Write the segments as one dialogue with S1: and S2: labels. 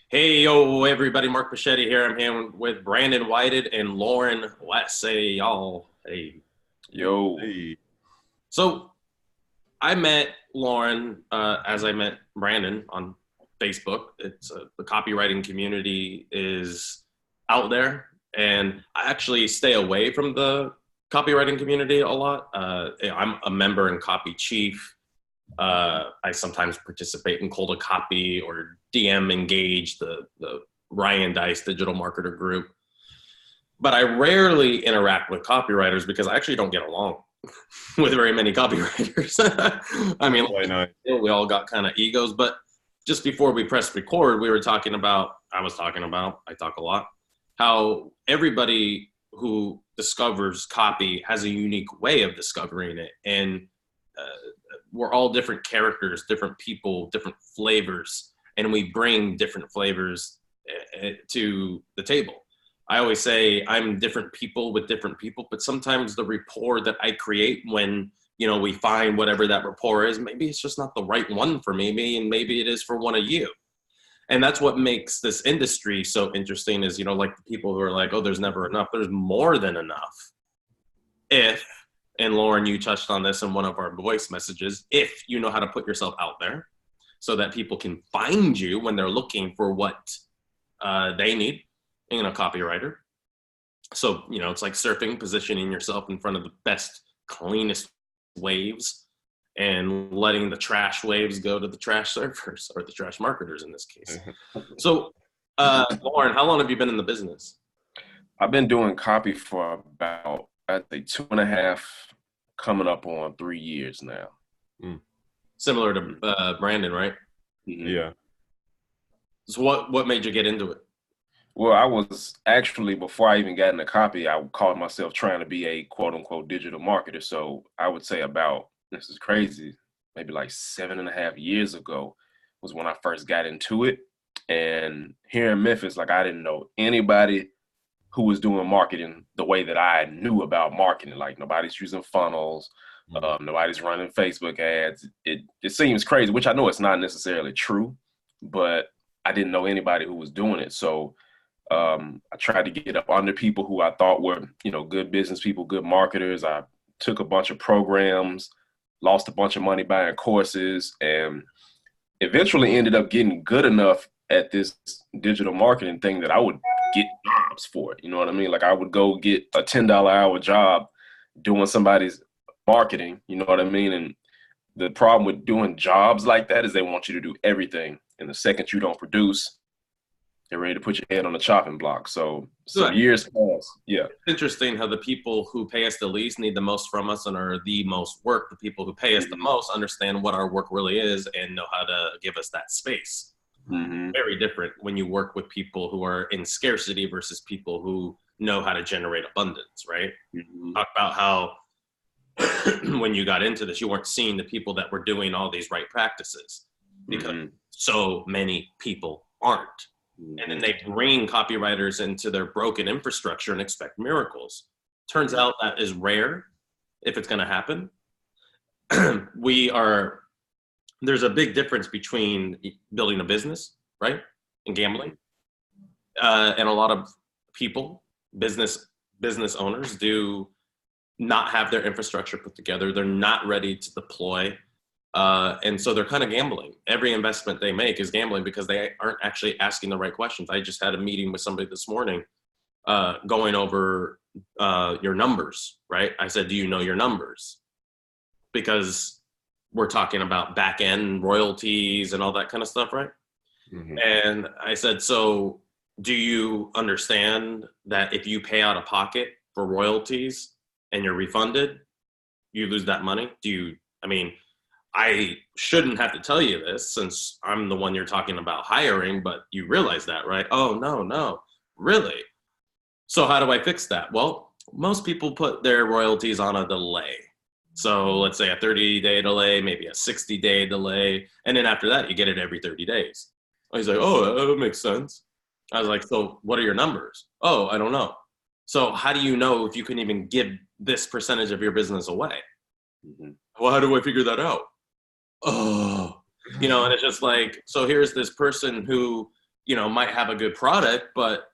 S1: Hey, yo, everybody, Mark Pachetti here. I'm here with Brandon Whited and Loren West. Hey, y'all. Hey.
S2: Yo,
S3: Hey,
S1: So I met Loren as I met Brandon on Facebook. The copywriting community is out there, and I actually stay away from the copywriting community a lot. I'm a member in Copy Chief. I sometimes participate in Cold a Copy or DM Engage, the Ryan Dice digital marketer group. But I rarely interact with copywriters because I actually don't get along with very many copywriters. I mean,
S3: why not?
S1: we all got kind of egos, but just before we pressed record, I talk a lot, how everybody who discovers copy has a unique way of discovering it. And we're all different characters, different people, different flavors, and we bring different flavors to the table. I always say I'm different people with different people, but sometimes the rapport that I create when, we find whatever that rapport is, maybe it's just not the right one for me, and maybe it is for one of you. And that's what makes this industry so interesting is, like the people who are like, oh, there's never enough. There's more than enough. And Loren, you touched on this in one of our voice messages, if you know how to put yourself out there so that people can find you when they're looking for what they need in a copywriter. So, it's like surfing, positioning yourself in front of the best, cleanest waves and letting the trash waves go to the trash surfers or the trash marketers in this case. So, Loren, how long have you been in the business?
S2: I've been doing copy for about, I'd say 2.5, coming up on 3 years now.
S1: Similar to Brandon, right?
S3: Yeah.
S1: So what made you get into it?
S2: Well, I was actually, before I even got into copy, I called myself trying to be a quote unquote digital marketer. So I would say about, this is crazy, maybe like 7.5 years ago was when I first got into it. And here in Memphis, like I didn't know anybody who was doing marketing the way that I knew about marketing. Like nobody's using funnels, nobody's running Facebook ads. It seems crazy, which I know it's not necessarily true, but I didn't know anybody who was doing it. So I tried to get up under people who I thought were, good business people, good marketers. I took a bunch of programs, lost a bunch of money buying courses, and eventually ended up getting good enough at this digital marketing thing that I would get jobs for it. You know what I mean? Like I would go get a $10 hour job doing somebody's marketing. You know what I mean? And the problem with doing jobs like that is they want you to do everything. And the second you don't produce, they're ready to put your head on the chopping block. So some years pass. Yeah.
S1: It's interesting how the people who pay us the least need the most from us and are the most work. The people who pay us the most understand what our work really is and know how to give us that space. Very different when you work with people who are in scarcity versus people who know how to generate abundance, right? Talk about how when you got into this, you weren't seeing the people that were doing all these right practices because so many people aren't. And then they bring copywriters into their broken infrastructure and expect miracles. Turns out that is rare if it's going to happen. There's a big difference between building a business, right, and gambling. And a lot of people, business owners, do not have their infrastructure put together. They're not ready to deploy. And so they're kind of gambling. Every investment they make is gambling because they aren't actually asking the right questions. I just had a meeting with somebody this morning going over your numbers, right? I said, do you know your numbers? Because we're talking about back end royalties and all that kind of stuff, right? And I said, so do you understand that if you pay out of pocket for royalties and you're refunded, you lose that money? I shouldn't have to tell you this since I'm the one you're talking about hiring, but you realize that, right? Oh, no, really? So how do I fix that? Well, most people put their royalties on a delay. So let's say a 30-day delay, maybe a 60-day delay. And then after that, you get it every 30 days. He's like, oh, that makes sense. I was like, so what are your numbers? Oh, I don't know. So how do you know if you can even give this percentage of your business away? Well, how do I figure that out? Oh, and it's just like, so here's this person who might have a good product, but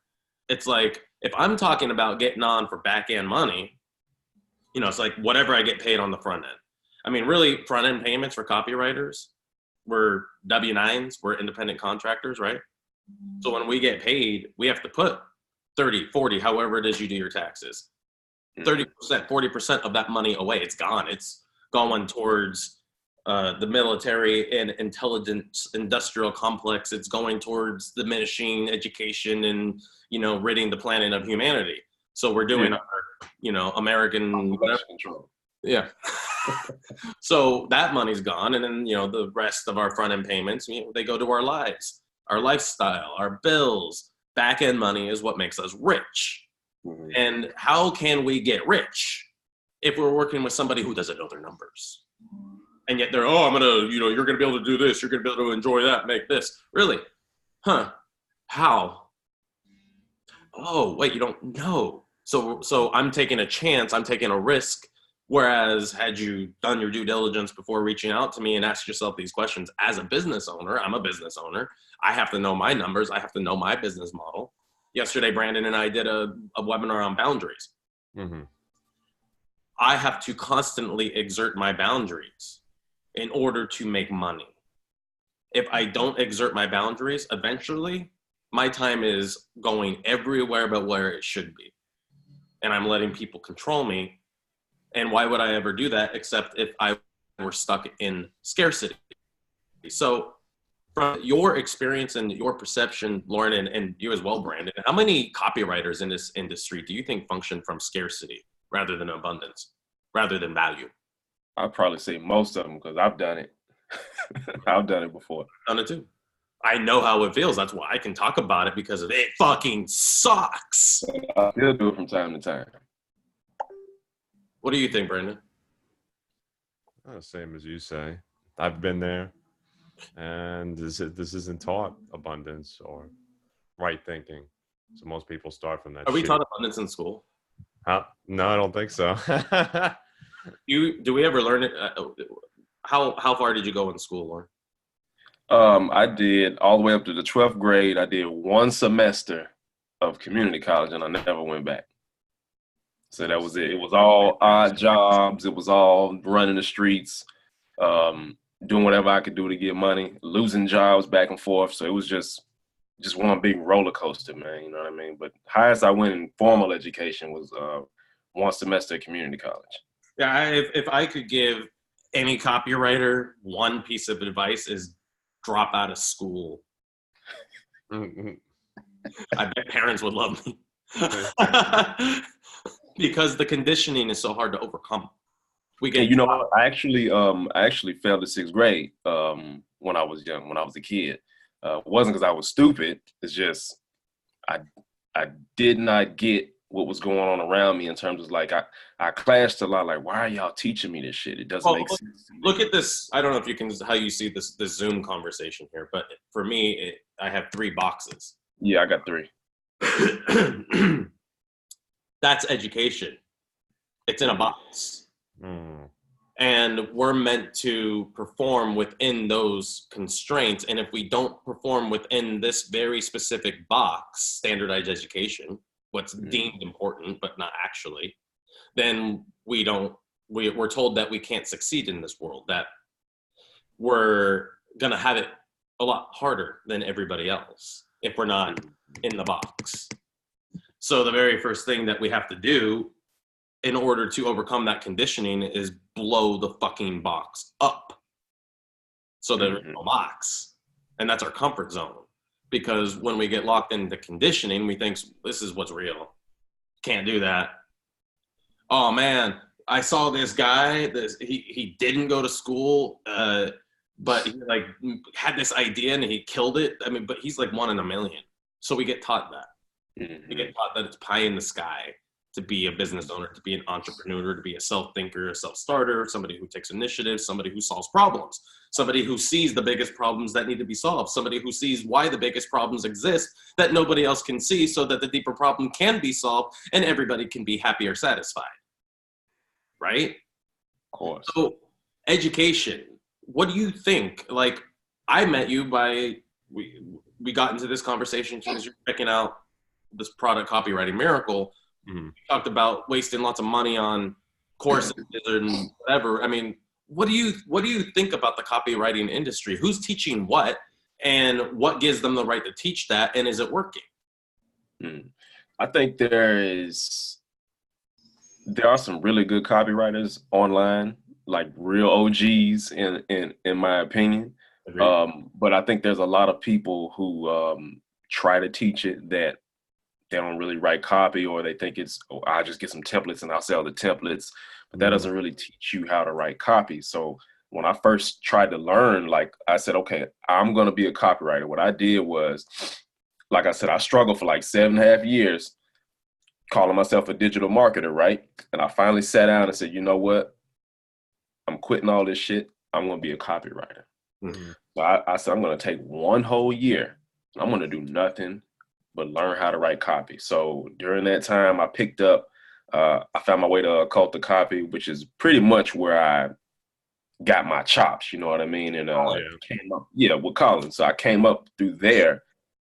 S1: it's like, if I'm talking about getting on for back end money, it's like whatever I get paid on the front end. I mean, really, front end payments for copywriters, we're W-9s, we're independent contractors, right? So when we get paid, we have to put 30, 40, however it is you do your taxes, 30%, 40% of that money away. It's gone. It's going towards the military and intelligence industrial complex. It's going towards diminishing education and, ridding the planet of humanity. So we're doing our, American
S2: control.
S1: Yeah. So that money's gone. And then, the rest of our front end payments, they go to our lives, our lifestyle, our bills. Back end money is what makes us rich. Mm-hmm. And how can we get rich if we're working with somebody who doesn't know their numbers? And yet they're, you're going to be able to do this. You're going to be able to enjoy that, make this. Really? Huh? How? Oh, wait, you don't know. So I'm taking a chance. I'm taking a risk. Whereas had you done your due diligence before reaching out to me and asked yourself these questions as a business owner, I'm a business owner. I have to know my numbers. I have to know my business model. Yesterday, Brandon and I did a webinar on boundaries. Mm-hmm. I have to constantly exert my boundaries in order to make money. If I don't exert my boundaries, eventually my time is going everywhere but where it should be. And I'm letting people control me. And why would I ever do that except if I were stuck in scarcity? So from your experience and your perception, Loren, and you as well, Brandon, how many copywriters in this industry do you think function from scarcity rather than abundance, rather than value?
S2: I'd probably say most of them, because I've done it. I've done it before.
S1: Done it too. I know how it feels. That's why I can talk about it, because it fucking sucks.
S2: I still do it from time to time.
S1: What do you think, Brandon?
S3: Same as you say. I've been there, and this isn't taught abundance or right thinking. So most people start from that.
S1: Are we taught abundance in school?
S3: No, I don't think so.
S1: Do we ever learn it? How far did you go in school, Loren?
S2: I did all the way up to the 12th grade. I did one semester of community college, and I never went back. So that was it. It was all odd jobs. It was all running the streets, doing whatever I could do to get money, losing jobs back and forth. So it was just one big roller coaster, man. You know what I mean? But highest I went in formal education was one semester at community college.
S1: Yeah, if I could give any copywriter one piece of advice, is drop out of school. I bet parents would love me. Because the conditioning is so hard to overcome.
S2: I actually failed the 6th grade when I was young, when I was a kid. It wasn't because I was stupid. It's just I did not get what was going on around me in terms of like I clashed a lot. Like, why are y'all teaching me this shit? It doesn't make sense.
S1: Look at this. I don't know if you can how you see this Zoom conversation here, but for me, I have 3 boxes.
S2: Yeah, I got 3.
S1: That's education. It's in a box. And we're meant to perform within those constraints. And if we don't perform within this very specific box, standardized education, what's deemed important, but not actually, then we're told that we can't succeed in this world, that we're going to have it a lot harder than everybody else if we're not in the box. So the very first thing that we have to do in order to overcome that conditioning is blow the fucking box up so there's no box. And that's our comfort zone. Because when we get locked into conditioning, we think this is what's real. Can't do that. Oh man, I saw this guy, he didn't go to school, but he like had this idea and he killed it. I mean, but he's like 1 in a million. So we get taught that. We get taught that it's pie in the sky to be a business owner, to be an entrepreneur, to be a self-thinker, a self-starter, somebody who takes initiative, somebody who solves problems, somebody who sees the biggest problems that need to be solved, somebody who sees why the biggest problems exist that nobody else can see so that the deeper problem can be solved and everybody can be happy or satisfied. Right?
S2: Of course.
S1: So education, what do you think? Like, I met you we got into this conversation because you're checking out this product, Copywriting Miracle.
S3: Mhm.
S1: You talked about wasting lots of money on courses and whatever. I mean, what do you think about the copywriting industry? Who's teaching what, and what gives them the right to teach that, and is it working?
S2: I think there are some really good copywriters online, like real OGs in my opinion. But I think there's a lot of people who try to teach it that they don't really write copy, or they think it's, oh, I'll just get some templates and I'll sell the templates. But that doesn't really teach you how to write copy. So when I first tried to learn, like I said, okay, I'm going to be a copywriter. What I did was, like I said, I struggled for like 7.5 years calling myself a digital marketer, right? And I finally sat down and said, you know what? I'm quitting all this shit. I'm going to be a copywriter. So I said, I'm going to take 1 whole year. I'm going to do nothing but learn how to write copy. So during that time, I picked up, I found my way to Cult of Copy, which is pretty much where I got my chops, you know what I mean? And came up, with Colin. So I came up through there,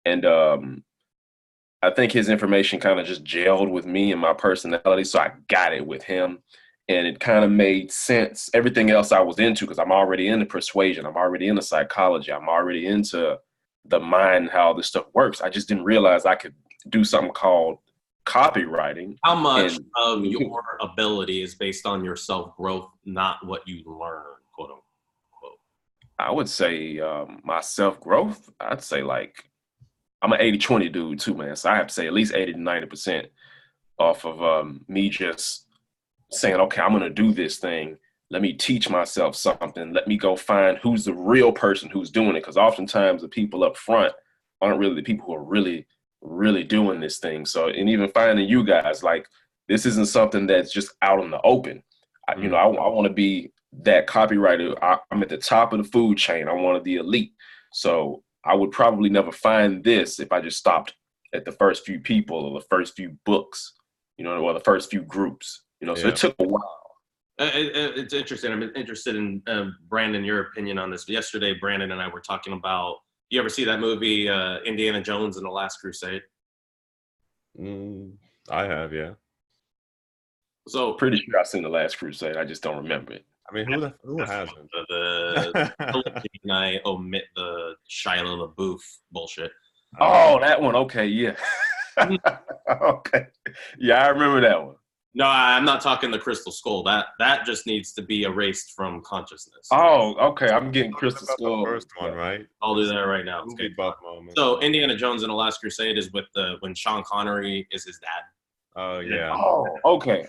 S2: and I think his information kind of just gelled with me and my personality. So I got it with him, and it kind of made sense. Everything else I was into, because I'm already into persuasion, I'm already into psychology, I'm already into the mind, how this stuff works. I just didn't realize I could do something called copywriting.
S1: How much of your ability is based on your self-growth, not what you learn, quote unquote?
S2: I would say my self-growth, I'd say like, I'm an 80-20 dude too, man. So I have to say at least 80 to 90% off of me just saying, okay, I'm going to do this thing. Let me teach myself something. Let me go find who's the real person who's doing it. Because oftentimes the people up front aren't really the people who are really, really doing this thing. So, and even finding you guys, like, this isn't something that's just out in the open. I want to be that copywriter. I'm at the top of the food chain. I'm one of the elite. So I would probably never find this if I just stopped at the first few people or the first few books, or the first few groups, so it took a while.
S1: It's interesting. I'm interested in, Brandon, your opinion on this. Yesterday, Brandon and I were talking about, you ever see that movie, Indiana Jones and the Last Crusade?
S3: I have, yeah.
S1: So
S2: pretty sure I've seen The Last Crusade. I just don't remember it.
S3: I mean, who hasn't?
S1: And I omit the Shia LaBeouf bullshit.
S2: Oh, that one. Okay, yeah. Okay. Yeah, I remember that one.
S1: No, I'm not talking the Crystal Skull. That just needs to be erased from consciousness.
S2: Oh, okay. I'm getting Crystal Skull.
S3: The first one, right?
S1: I'll do that right now.
S3: Okay. Buff moment.
S1: So Indiana Jones and the Last Crusade is with when Sean Connery is his dad.
S3: Oh, yeah.
S2: Oh, okay.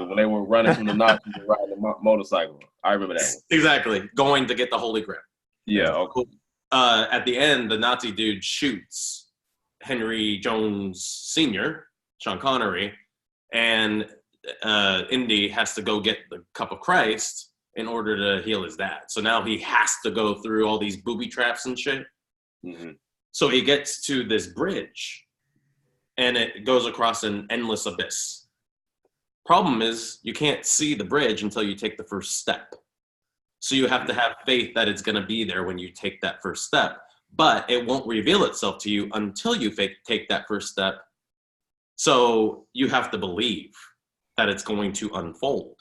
S2: When they were running from the Nazis and riding the motorcycle. I remember that one.
S1: Exactly. Going to get the Holy Grail.
S2: Yeah. Okay.
S1: At the end, the Nazi dude shoots Henry Jones Sr., Sean Connery, and Indy has to go get the cup of Christ in order to heal his dad. So now he has to go through all these booby traps and shit.
S2: Mm-hmm.
S1: So he gets to this bridge, and it goes across an endless abyss. Problem is, you can't see the bridge until you take the first step. So you have to have faith that it's going to be there when you take that first step. But it won't reveal itself to you until you take that first step. So you have to believe that it's going to unfold.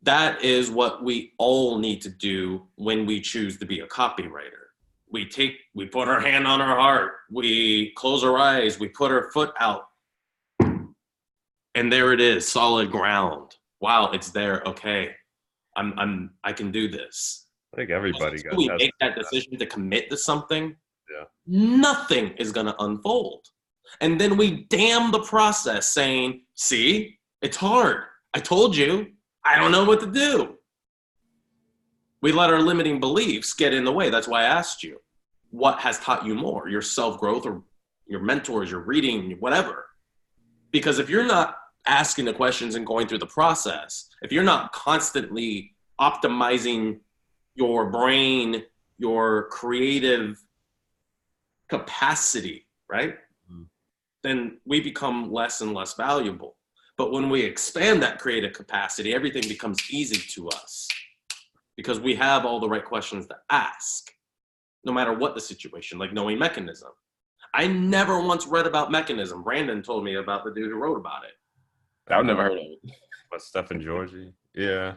S1: That is what we all need to do when we choose to be a copywriter. We put our hand on our heart, we close our eyes, we put our foot out, and there it is, solid ground. Wow, it's there. Okay, I can do this.
S3: I think everybody got.
S1: We make that decision to commit to something.
S3: Yeah.
S1: Nothing is going to unfold, and then we damn the process, saying, "See, it's hard. I told you. I don't know what to do." We let our limiting beliefs get in the way. That's why I asked you, what has taught you more, your self-growth or your mentors, your reading, whatever? Because if you're not asking the questions and going through the process, if you're not constantly optimizing your brain, your creative capacity, right? Then we become less and less valuable. But when we expand that creative capacity, everything becomes easy to us because we have all the right questions to ask. no matter what the situation, like knowing mechanism. I never once read about mechanism. Brandon told me about the dude who wrote about it.
S2: I've never heard of it.
S3: But Stephen Georgie? Yeah.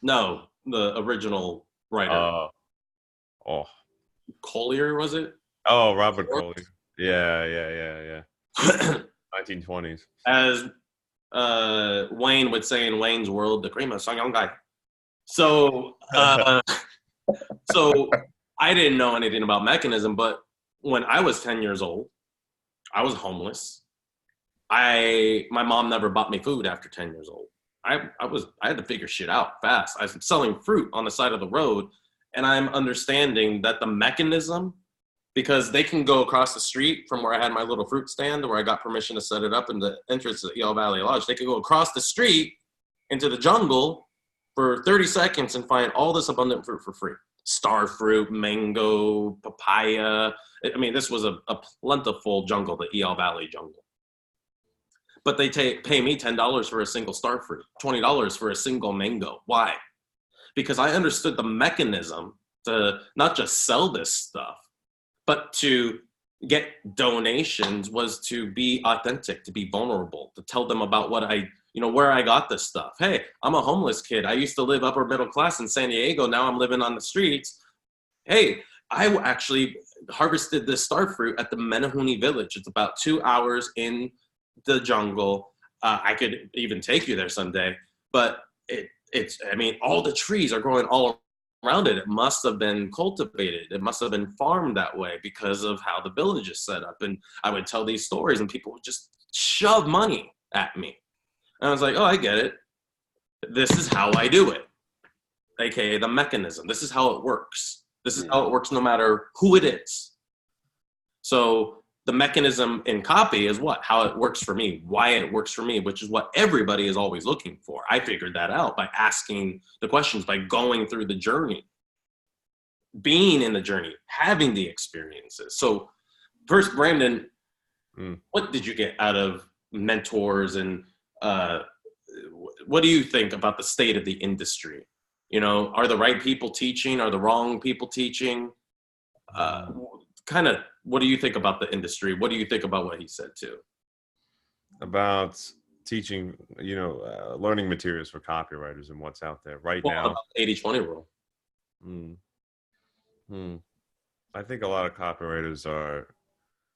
S1: No, the original writer.
S3: Oh.
S1: Collier, was it?
S3: Oh, Robert Collier. Yeah. 1920s.
S1: As Wayne would say in Wayne's World, the cream of some young guy. So, so I didn't know anything about mechanism, but when I was 10 years old, I was homeless. My mom never bought me food after 10 years old. I had to figure shit out fast. I was selling fruit on the side of the road, and I'm understanding that the mechanism, because they can go across the street from where I had my little fruit stand, where I got permission to set it up in the entrance of Eel Valley Lodge. They could go across the street into the jungle for 30 seconds and find all this abundant fruit for free. Star fruit, mango, papaya. I mean, this was a plentiful jungle, the Eel Valley jungle. But they pay me $10 for a single star fruit, $20 for a single mango. Why? Because I understood the mechanism to not just sell this stuff, but to get donations was to be authentic, to be vulnerable, to tell them about what where I got this stuff. Hey, I'm a homeless kid. I used to live upper middle class in San Diego. Now I'm living on the streets. Hey, I actually harvested this star fruit at the Menehune village. It's about 2 hours in the jungle. I could even take you there someday, but all the trees are growing all around it. It must have been cultivated. It must have been farmed that way because of how the village is set up. And I would tell these stories and people would just shove money at me. And I was like, oh, I get it. This is how I do it. AKA the mechanism. This is how it works. This is how it works no matter who it is. So the mechanism in copy is what? How it works for me, why it works for me, which is what everybody is always looking for. I figured that out by asking the questions, by going through the journey, being in the journey, having the experiences. So first, Brandon, what did you get out of mentors, and what do you think about the state of the industry? Are the right people teaching? Are the wrong people teaching? What do you think about the industry? What do you think about what he said too?
S3: About teaching, learning materials for copywriters and what's out there right now.
S1: About 80-20 rule.
S3: I think a lot of copywriters are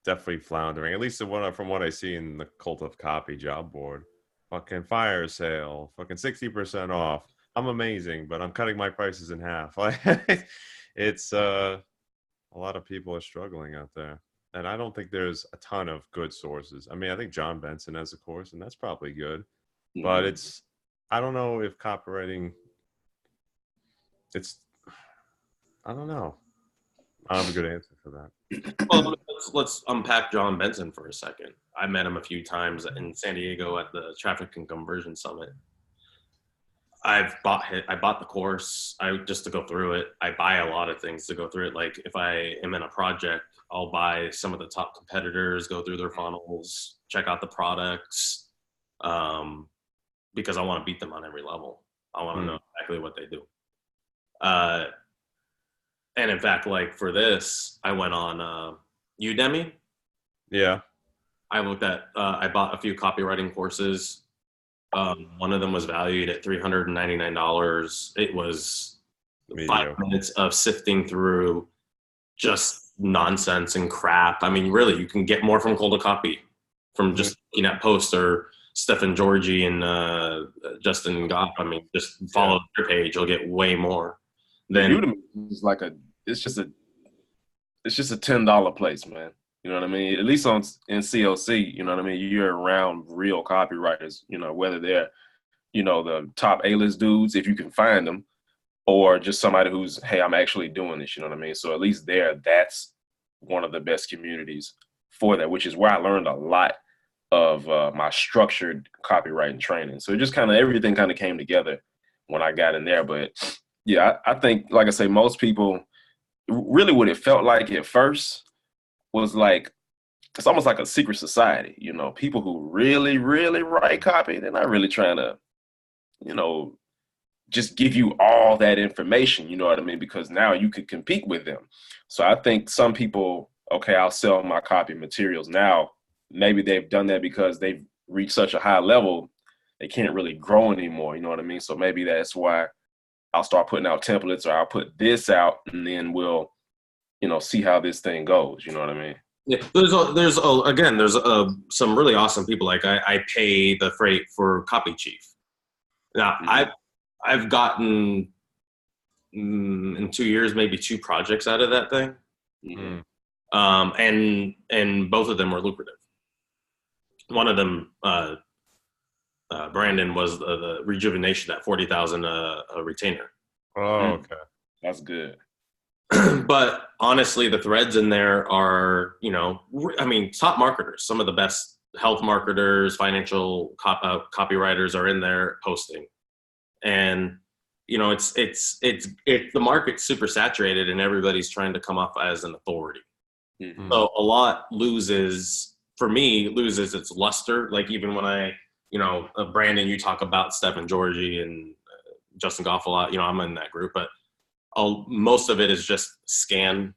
S3: definitely floundering, at least from what I see in the Cult of Copy job board. Fucking fire sale, fucking 60% off. I'm amazing, but I'm cutting my prices in half. It's a lot of people are struggling out there. And I don't think there's a ton of good sources. I mean, I think John Benson has a course, and that's probably good. Mm-hmm. But I don't know if copywriting, I don't know. I don't have a good answer for that.
S1: Well, let's unpack John Benson for a second. I met him a few times in San Diego at the Traffic and Conversion Summit. I bought the course just to go through it. I buy a lot of things to go through it. Like if I am in a project, I'll buy some of the top competitors, go through their funnels, check out the products, because I want to beat them on every level. I want to know exactly what they do. And in fact, like for this, I went on Udemy.
S3: Yeah.
S1: I bought a few copywriting courses. One of them was valued at $399. It was 5 minutes of sifting through just nonsense and crap. I mean, really, you can get more from cold copy from just looking at posts or Stephen Georgie and Justin Goff. I mean, just follow their page. You'll get way more. Then
S2: Udemy is it's just a $10 place, man. You know what I mean? At least in COC, you know what I mean? You're around real copywriters, whether they're, the top A-list dudes, if you can find them, or just somebody who's, hey, I'm actually doing this, you know what I mean? So at least that's one of the best communities for that, which is where I learned a lot of my structured copywriting training. So it just everything came together when I got in there. But yeah, I think, like I say, most people, really what it felt like at first was it's almost like a secret society, people who really, really write copy. They're not really trying to, just give you all that information, you know what I mean? Because now you could compete with them. So I think some people, okay, I'll sell my copy materials now. Maybe they've done that because they've reached such a high level, they can't really grow anymore, you know what I mean? So maybe that's why I'll start putting out templates, or I'll put this out, and then we'll, see how this thing goes, you know what I mean?
S1: Yeah, there's some really awesome people. Like I pay the freight for Copy Chief. Now I've gotten in 2 years maybe 2 projects out of that thing, and both of them were lucrative. One of them, Brandon, was the rejuvenation at 40,000 a retainer.
S3: Oh, okay,
S2: that's good.
S1: But honestly, the threads in there are, top marketers. Some of the best health marketers, financial copywriters are in there posting. And, the market's super saturated and everybody's trying to come up as an authority. Mm-hmm. So a lot loses its luster. Like even when Brandon, you talk about Stephen Georgie and Justin Goff a lot, I'm in that group, but most of it is just scan.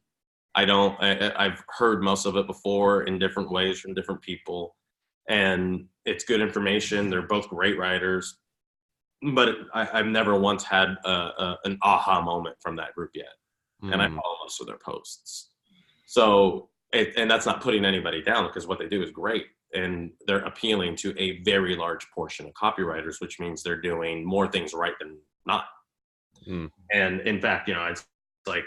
S1: I've heard most of it before in different ways from different people, and it's good information. They're both great writers, but I've never once had an aha moment from that group yet. And I follow most of their posts. So, and that's not putting anybody down, because what they do is great. And they're appealing to a very large portion of copywriters, which means they're doing more things right than not. And in fact, it's like,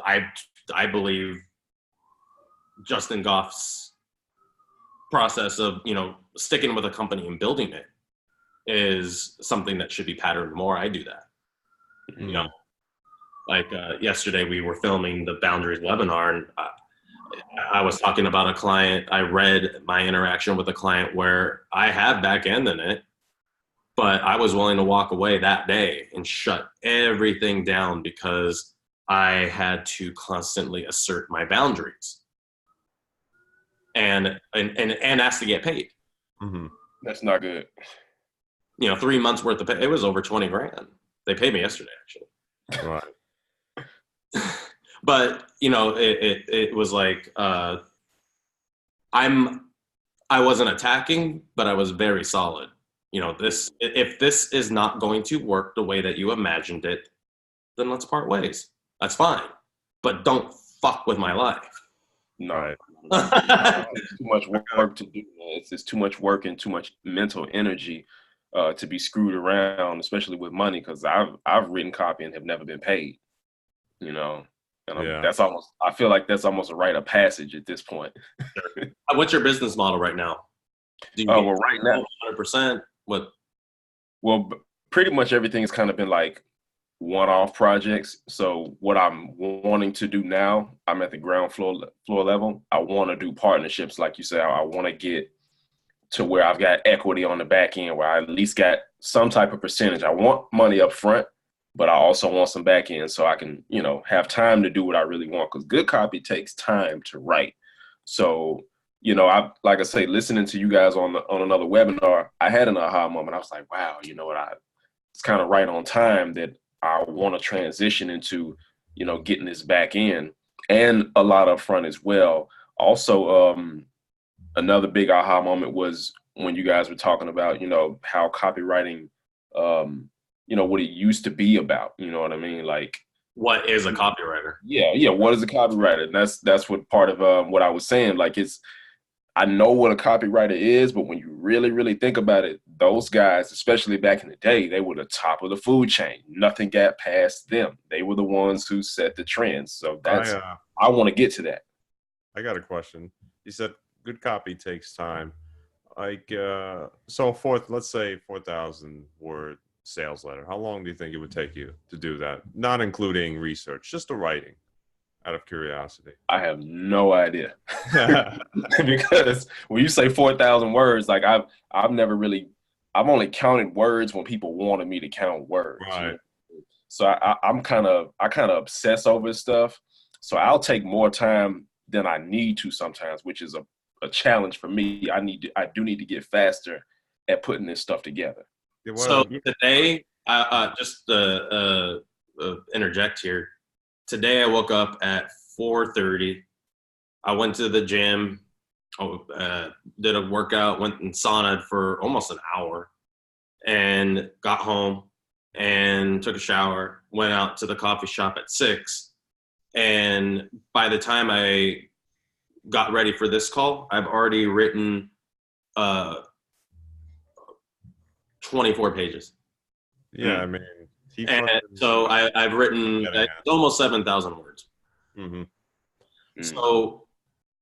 S1: I believe Justin Goff's process of, sticking with a company and building it is something that should be patterned more. I do that. Like yesterday we were filming the Boundaries webinar, and I was talking about a client. I read my interaction with a client where I have back end in it, but I was willing to walk away that day and shut everything down because I had to constantly assert my boundaries and ask to get paid.
S2: Mm-hmm. That's not good.
S1: 3 months worth of pay. It was over 20 grand. They paid me yesterday, actually.
S3: Right.
S1: But it was like I wasn't attacking, but I was very solid. If this is not going to work the way that you imagined it, then let's part ways. That's fine, but don't fuck with my life.
S2: No, it's too much work to do. It's too much work and too much mental energy to be screwed around, especially with money. Because I've written copy and have never been paid. And that's almost. I feel like that's almost a rite of passage at this point.
S1: What's your business model right now? Do you
S2: right now,
S1: 100%. What?
S2: Well, pretty much everything has kind of been like one-off projects. So what I'm wanting to do now, I'm at the ground floor level. I want to do partnerships, like you said. I want to get to where I've got equity on the back end, where I at least got some type of percentage. I want money up front, but I also want some back end so I can, have time to do what I really want. Because good copy takes time to write. So, like I say, listening to you guys on another webinar, I had an aha moment. I was like, wow, it's kind of right on time that I want to transition into, getting this back in and a lot up front as well. Also, another big aha moment was when you guys were talking about, how copywriting, what it used to be about. You know what I mean? Like,
S1: what is a copywriter?
S2: Yeah. What is a copywriter? And that's what part of what I was saying. Like, I know what a copywriter is, but when you really, really think about it, those guys, especially back in the day, they were the top of the food chain. Nothing got past them. They were the ones who set the trends. So I want to get to that.
S3: I got a question. You said good copy takes time. Like, let's say 4,000 word sales letter. How long do you think it would take you to do that? Not including research, just the writing. Out of curiosity.
S2: I have no idea. Because when you say 4,000 words, like I've only counted words when people wanted me to count words.
S3: Right.
S2: So I kind of obsess over stuff. So I'll take more time than I need to sometimes, which is a challenge for me. I do need to get faster at putting this stuff together.
S1: So today, Just interject here. Today I woke up at 4:30. I went to the gym, did a workout, went and saunaed for almost an hour, and got home and took a shower, went out to the coffee shop at 6. And by the time I got ready for this call, I've already written 24 pages.
S3: Yeah, I mean,
S1: so I've written almost 7,000 words. So,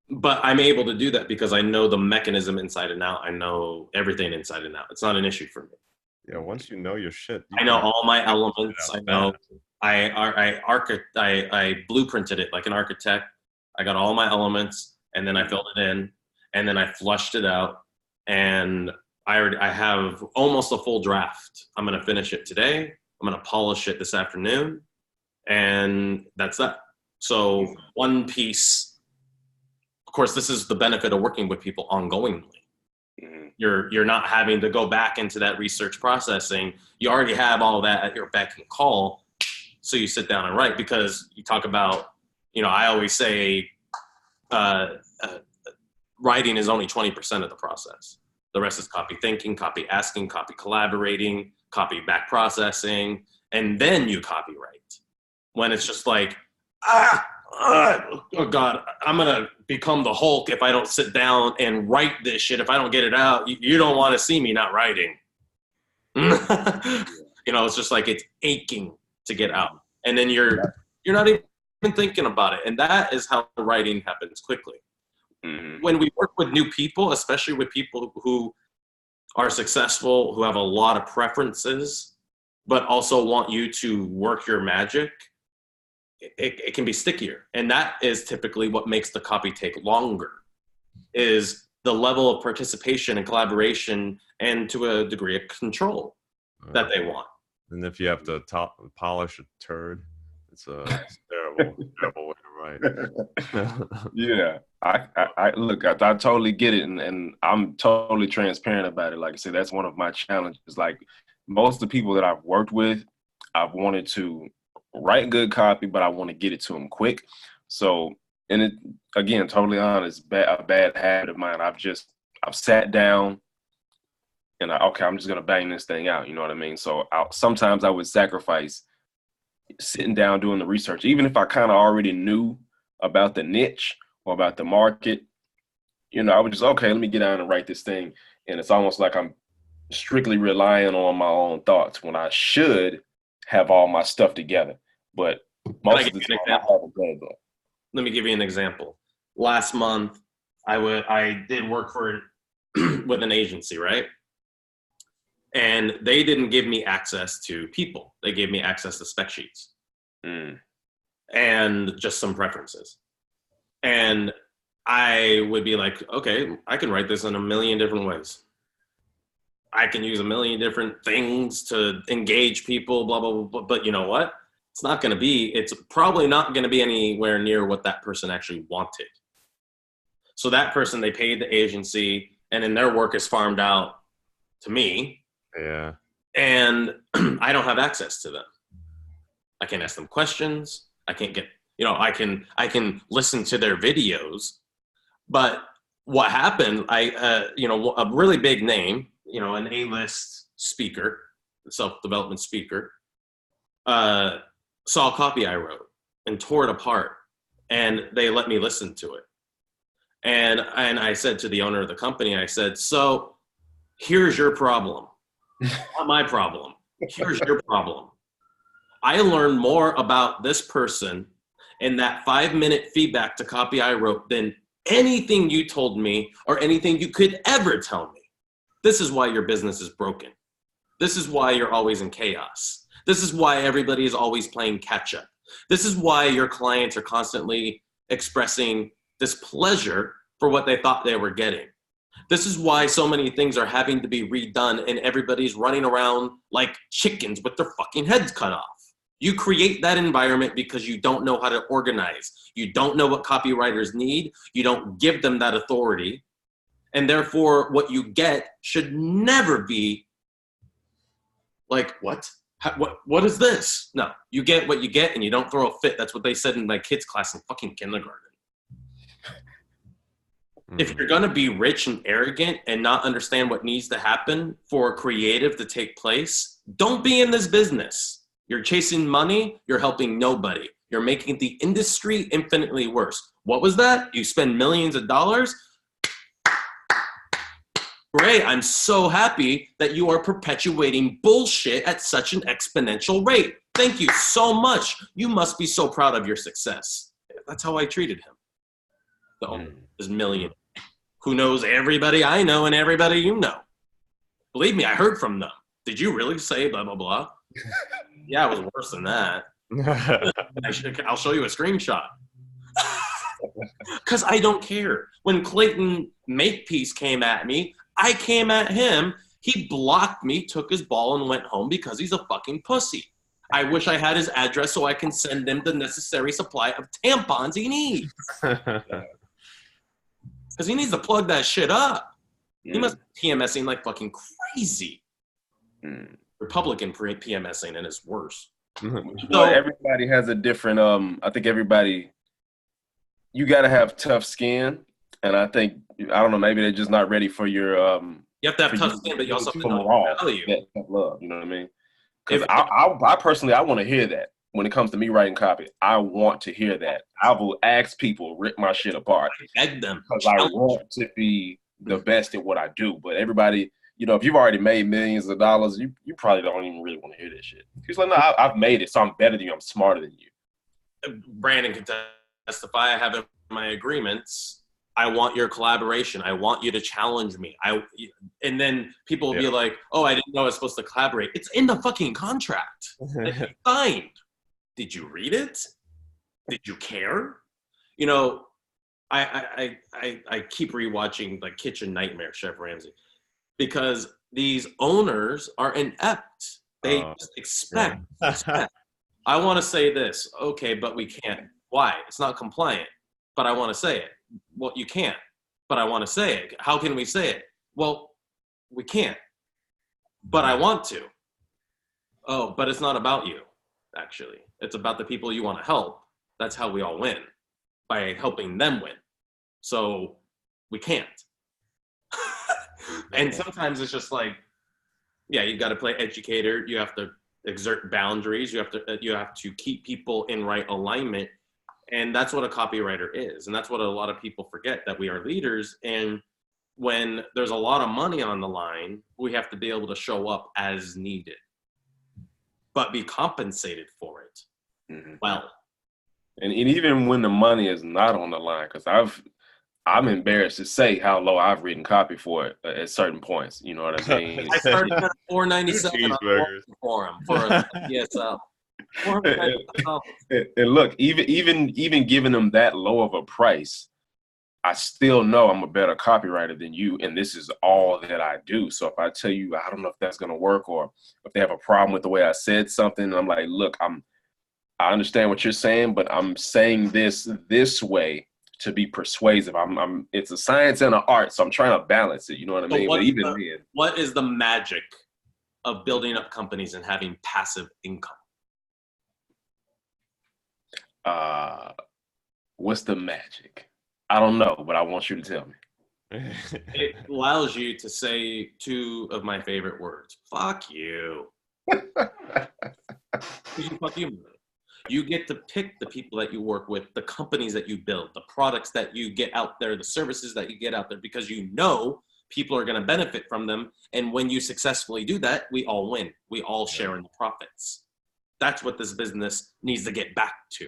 S1: but I'm able to do that because I know the mechanism inside and out. I know everything inside and out. It's not an issue for me.
S3: Yeah, once you know your shit,
S1: I know all my elements. I know I blueprinted it like an architect. I got all my elements, and then I filled it in, and then I flushed it out, and I have almost a full draft. I'm going to finish it today. I'm going to polish it this afternoon, and that's that. So one piece, of course, this is the benefit of working with people ongoingly. You're not having to go back into that research processing. You already have all that at your beck and call. So you sit down and write, because you talk about, I always say writing is only 20% of the process. The rest is copy thinking, copy asking, copy collaborating, copy back processing, and then you copyright. When it's just like, oh God, I'm going to become the Hulk if I don't sit down and write this shit. If I don't get it out, you don't want to see me not writing. It's just like it's aching to get out. And then you're not even thinking about it. And that is how the writing happens quickly. When we work with new people, especially with people who are successful, who have a lot of preferences, but also want you to work your magic, it can be stickier. And that is typically what makes the copy take longer, is the level of participation and collaboration, and to a degree of control that they want.
S3: And if you have to polish a turd, it's a terrible way to write.
S2: Yeah, I look, I totally get it, and I'm totally transparent about it. Like I said, that's one of my challenges. Like most of the people that I've worked with, I've wanted to write good copy, but I want to get it to them quick. So, and it, again, totally honest, a bad habit of mine. I've sat down and I'm just going to bang this thing out. You know what I mean? So sometimes I would sacrifice sitting down, doing the research, even if I kind of already knew about the niche or about the market. I would just, okay, let me get down and write this thing. And it's almost like I'm strictly relying on my own thoughts when I should have all my stuff together. But most of the time, I haven't done that.
S1: Let me give you an example. Last month, I did work with an agency, right? And they didn't give me access to people. They gave me access to spec sheets and just some preferences. And I would be like, okay, I can write this in a million different ways. I can use a million different things to engage people, blah, blah, blah, blah. But you know what? It's probably not going to be anywhere near what that person actually wanted. So that person, they paid the agency, and then their work is farmed out to me.
S3: Yeah.
S1: And I don't have access to them. I can't ask them questions. I can't get, I can listen to their videos. But what happened, a really big name, an A-list speaker, self-development speaker, saw a copy I wrote and tore it apart, and they let me listen to it. And I said to the owner of the company, I said, so here's your problem. Not my problem. Here's your problem. I learned more about this person in that 5-minute feedback to copy I wrote than anything you told me or anything you could ever tell me. This is why your business is broken. This is why you're always in chaos. This is why everybody is always playing catch up. This is why your clients are constantly expressing displeasure for what they thought they were getting. This is why so many things are having to be redone and everybody's running around like chickens with their fucking heads cut off. You create that environment because you don't know how to organize. You don't know what copywriters need. You don't give them that authority. And therefore, what you get should never be like, what? What is this? No, you get what you get and you don't throw a fit. That's what they said in my kids' class in fucking kindergarten. If you're going to be rich and arrogant and not understand what needs to happen for creative to take place, don't be in this business. You're chasing money. You're helping nobody. You're making the industry infinitely worse. What was that? You spend millions of dollars? Great. I'm so happy that you are perpetuating bullshit at such an exponential rate. Thank you so much. You must be so proud of your success. That's how I treated him. The owner, this million. Who knows everybody I know and everybody you know. Believe me, I heard from them. Did you really say blah, blah, blah? Yeah, it was worse than that. I'll show you a screenshot. Because I don't care. When Clayton Makepeace came at me, I came at him. He blocked me, took his ball, and went home because he's a fucking pussy. I wish I had his address so I can send him the necessary supply of tampons he needs. Because he needs to plug that shit up. He must be PMSing like fucking crazy. Republican PMSing, and it's worse.
S2: So everybody has a different, I think everybody, you got to have tough skin. And I think, I don't know, maybe they're just not ready for your,
S1: you have to have tough skin, but you also have to value.
S2: That love, you know what I mean? Because I personally, I want to hear that. When it comes to me writing copy, I want to hear that. I will ask people, rip my shit apart.
S1: I beg them.
S2: Because I want to be the best at what I do. But everybody, you know, if you've already made millions of dollars, you probably don't even really want to hear this shit. He's like, no, I've made it, so I'm better than you. I'm smarter than you.
S1: Brandon can testify. I have in my agreements, I want your collaboration. I want you to challenge me. And then people will be like, oh, I didn't know I was supposed to collaborate. It's in the fucking contract that you signed. Did you read it? Did you care? You know, I keep rewatching like Kitchen Nightmare, Chef Ramsay, because these owners are inept. They just expect. I want to say this. Okay, but we can't. Why? It's not compliant. But I want to say it. Well, you can't. But I want to say it. How can we say it? Well, we can't. But I want to. Oh, but it's not about you, actually. It's about the people you want to help. That's how we all win, by helping them win. So we can't. And sometimes it's just like, yeah, you got to play educator. You have to exert boundaries. You have to keep people in right alignment. And that's what a copywriter is. And that's what a lot of people forget, that we are leaders. And when there's a lot of money on the line, we have to be able to show up as needed, but be compensated for it. Well,
S2: and even when the money is not on the line, because I'm embarrassed to say how low I've written copy for it at certain points. You know what I mean?
S1: I started at $4.97 for him for a ESL.
S2: And look, even giving them that low of a price, I still know I'm a better copywriter than you, and this is all that I do. So if I tell you, I don't know if that's going to work, or if they have a problem with the way I said something, I'm like, look, I understand what you're saying, but I'm saying this way to be persuasive. It's a science and an art, so I'm trying to balance it. You know what I mean?
S1: What is the magic of building up companies and having passive income?
S2: What's the magic? I don't know, but I want you to tell me.
S1: It allows you to say two of my favorite words. Fuck you. Fuck you. You get to pick the people that you work with, the companies that you build, the products that you get out there, the services that you get out there, because you know people are going to benefit from them. And when you successfully do that, we all win. We all share in the profits. That's what this business needs to get back to.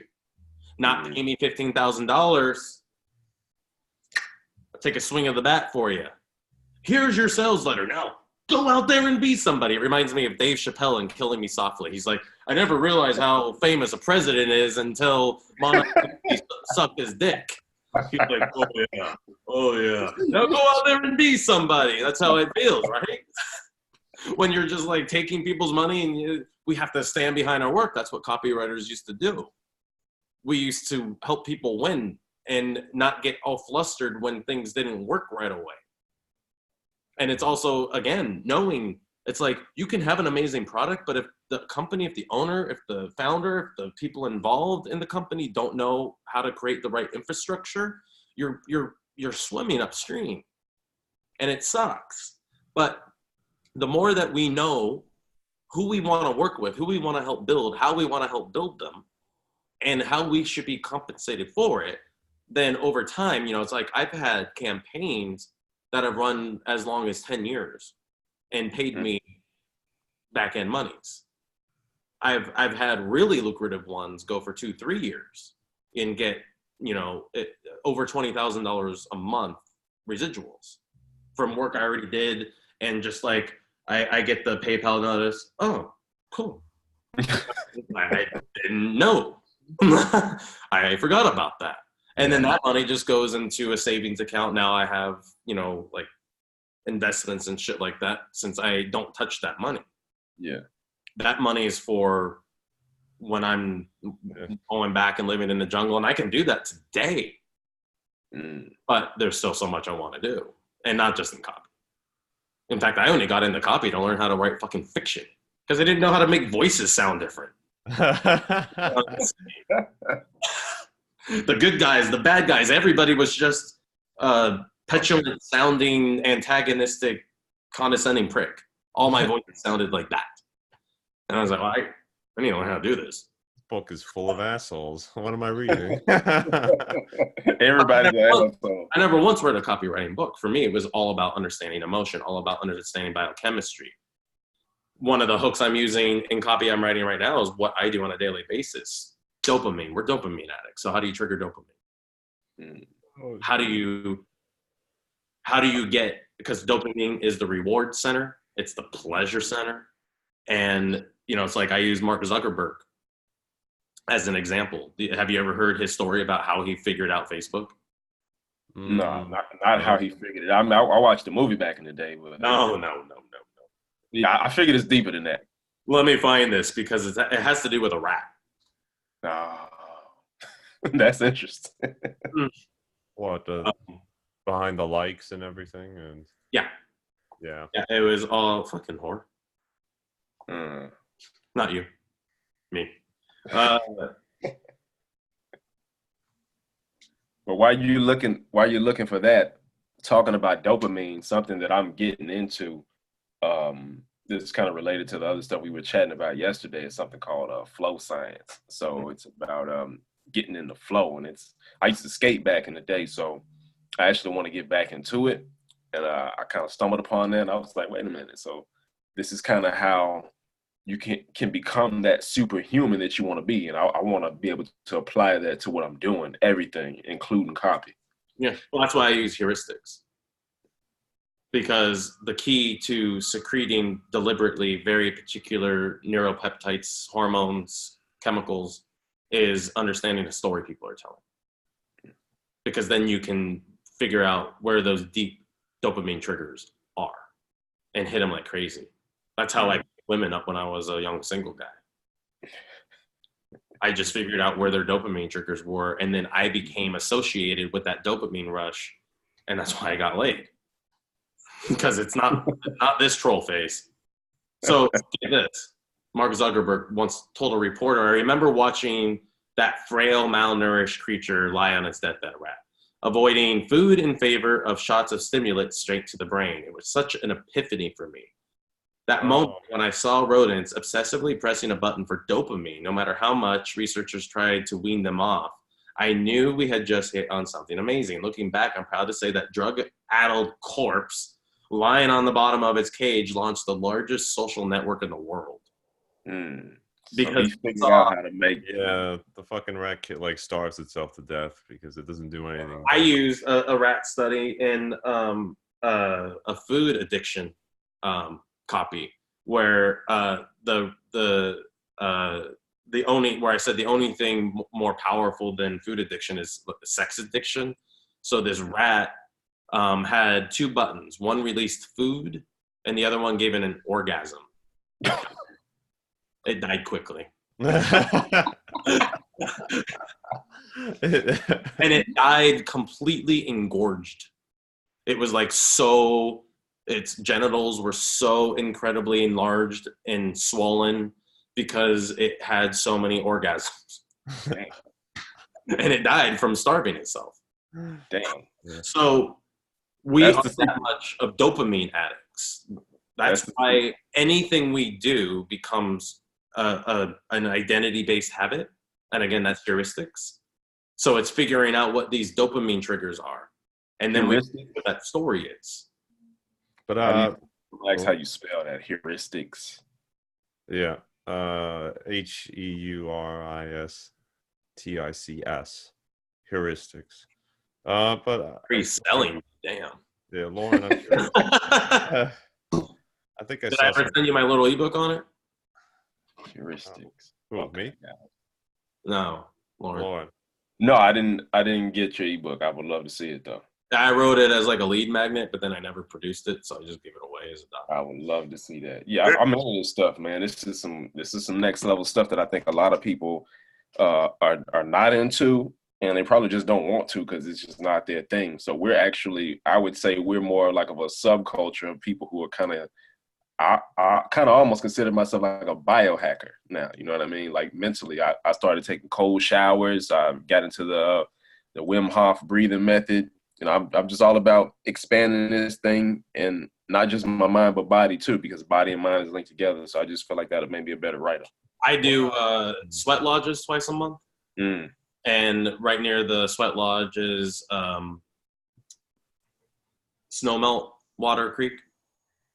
S1: Not pay me $15,000. I'll take a swing of the bat for you. Here's your sales letter. Now, go out there and be somebody. It reminds me of Dave Chappelle in Killing Me Softly. He's like, I never realized how famous a president is until Monica sucked his dick. He's like, oh yeah. Now go out there and be somebody. That's how it feels, right? When you're just like taking people's money and we have to stand behind our work. That's what copywriters used to do. We used to help people win and not get all flustered when things didn't work right away. And it's also, again, knowing It's like, you can have an amazing product, but if the company, if the owner, if the founder, if the people involved in the company don't know how to create the right infrastructure, you're swimming upstream, and it sucks. But the more that we know who we want to work with, who we want to help build, how we want to help build them, and how we should be compensated for it, then over time, it's like, I've had campaigns that have run as long as 10 years and paid me back end monies. I've had really lucrative ones go for 2-3 years and get, over $20,000 a month residuals from work I already did. And just like, I get the PayPal notice. Oh, cool. I didn't know. I forgot about that. And then that money just goes into a savings account. Now I have, like investments and shit like that, since I don't touch that money.
S2: Yeah.
S1: That money is for when I'm going back and living in the jungle, and I can do that today. But there's still so much I want to do, and not just in copy. In fact, I only got into copy to learn how to write fucking fiction, because I didn't know how to make voices sound different. The good guys, the bad guys, everybody was just petulant sounding, antagonistic, condescending prick. All my voices sounded like that. And I was like, well, I need to learn how to do this.
S3: Book is full of assholes. What am I reading?
S2: Everybody's an asshole.
S1: I never once read a copywriting book. For me, it was all about understanding emotion, all about understanding biochemistry. One of the hooks I'm using in copy I'm writing right now is what I do on a daily basis. Dopamine. We're dopamine addicts. So how do you trigger dopamine? How do you get, because dopamine is the reward center. It's the pleasure center. And, it's like, I use Mark Zuckerberg as an example. Have you ever heard his story about how he figured out Facebook?
S2: No, not how he figured it. I watched the movie back in the day. But
S1: No.
S2: Yeah, I figured it's deeper than that.
S1: Let me find this, because it has to do with a rat.
S2: Oh, that's interesting.
S3: What, behind the likes and everything? And
S1: Yeah, it was all fucking whore. Not you, me.
S2: But while you're looking for that, talking about dopamine, something that I'm getting into, this is kind of related to the other stuff we were chatting about yesterday, is something called flow science. So it's about getting in the flow, and I used to skate back in the day, so I actually want to get back into it, and I kind of stumbled upon that, and I was like, wait a minute, so this is kind of how you can become that superhuman that you want to be. And I want to be able to apply that to what I'm doing, everything, including copy.
S1: Yeah, well, that's why I use heuristics. Because the key to secreting deliberately very particular neuropeptides, hormones, chemicals, is understanding the story people are telling. Because then you can figure out where those deep dopamine triggers are and hit them like crazy. That's how I women up when I was a young single guy. I just figured out where their dopamine triggers were, and then I became associated with that dopamine rush, and that's why I got laid. Because it's not this troll face. So get this. Mark Zuckerberg once told a reporter, I remember watching that frail, malnourished creature lie on its deathbed, rat, avoiding food in favor of shots of stimulants straight to the brain. It was such an epiphany for me. That moment when I saw rodents obsessively pressing a button for dopamine, no matter how much researchers tried to wean them off, I knew we had just hit on something amazing. Looking back, I'm proud to say that drug-addled corpse lying on the bottom of its cage launched the largest social network in the world.
S2: Because so figured out how to make
S3: the fucking rat kit starves itself to death because it doesn't do anything.
S1: I used a rat study in a food addiction copy where the only thing more powerful than food addiction is sex addiction. So this rat had two buttons. One released food, and the other one gave it an orgasm. It died quickly. And it died completely engorged. It was so its genitals were so incredibly enlarged and swollen because it had so many orgasms. And it died from starving itself.
S2: Damn.
S1: So we
S2: That's
S1: are
S2: the
S1: that
S2: secret.
S1: much of dopamine addicts. That's
S2: That's
S1: why anything we do becomes an identity-based habit. And again, that's heuristics. So it's figuring out what these dopamine triggers are. And then we
S2: Heuristic?
S1: what that story is.
S3: But
S2: Relax how you spell that. Heuristics.
S3: yeah, HEURISTICS, heuristics. But
S1: Free spelling, damn.
S3: yeah, Loren, I'm sure. I think I
S1: Did
S3: saw
S1: I ever send you my little ebook on it?
S2: Heuristics.
S3: Who, me?
S1: No, Lauren.
S3: Loren.
S2: No, I didn't get your ebook. I would love to see it though.
S1: I wrote it as like a lead magnet, but then I never produced it, so I just gave it away as a doc.
S2: I would love to see that. Yeah, I'm into this stuff, man. This is some next level stuff that I think a lot of people are not into, and they probably just don't want to because it's just not their thing. So we're actually, I would say, we're more like of a subculture of people who are kind of, I kind of almost consider myself like a biohacker now. You know what I mean? Like mentally, I started taking cold showers. I got into the Wim Hof breathing method. You know, I'm just all about expanding this thing, and not just my mind, but body too, because body and mind is linked together. So I just feel like that would make me a better writer.
S1: I do sweat lodges twice a month.
S2: Mm.
S1: And right near the sweat lodge is Snowmelt Water Creek.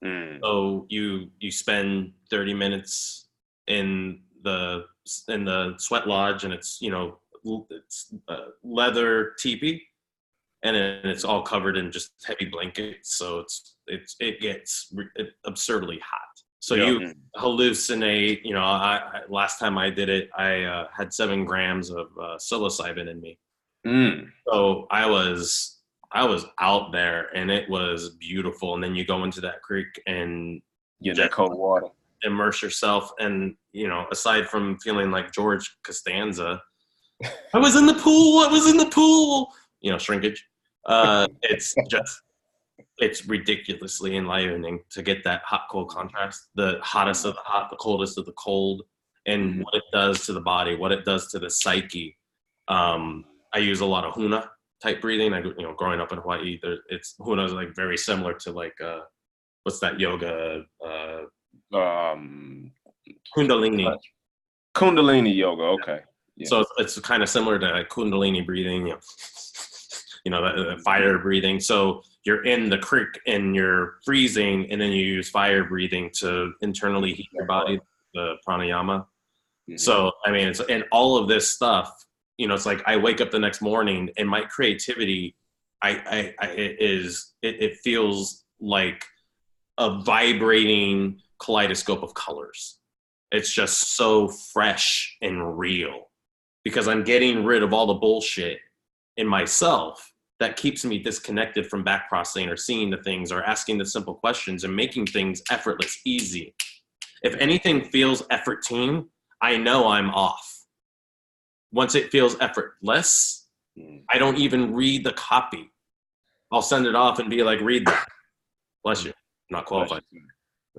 S2: Mm.
S1: So you spend 30 minutes in the sweat lodge, and it's it's leather teepee, and it's all covered in just heavy blankets. So it gets absurdly hot. So you hallucinate. You know, I last time I did it, I had 7 grams of psilocybin in me.
S2: Mm.
S1: So I was out there, and it was beautiful. And then you go into that creek and
S2: Get that cold water,
S1: immerse yourself. And aside from feeling like George Costanza, I was in the pool. Shrinkage. It's ridiculously enlivening to get that hot cold contrast, the hottest of the hot, the coldest of the cold, and what it does to the body, what it does to the psyche. I use a lot of Huna type breathing. Growing up in Hawaii, Huna is like very similar to like what's that yoga? Kundalini.
S2: Kundalini yoga. Okay. Yeah.
S1: So it's kind of similar to like Kundalini breathing. That fire breathing. So you're in the creek and you're freezing, and then you use fire breathing to internally heat your body, the pranayama. Mm-hmm. So, I mean, and all of this stuff, it's like I wake up the next morning and my creativity, it feels like a vibrating kaleidoscope of colors. It's just so fresh and real because I'm getting rid of all the bullshit in myself that keeps me disconnected from back processing or seeing the things or asking the simple questions and making things effortless, easy. If anything feels effort-teen, I know I'm off. Once it feels effortless, I don't even read the copy. I'll send it off and be like, read that. Bless you. I'm not qualified.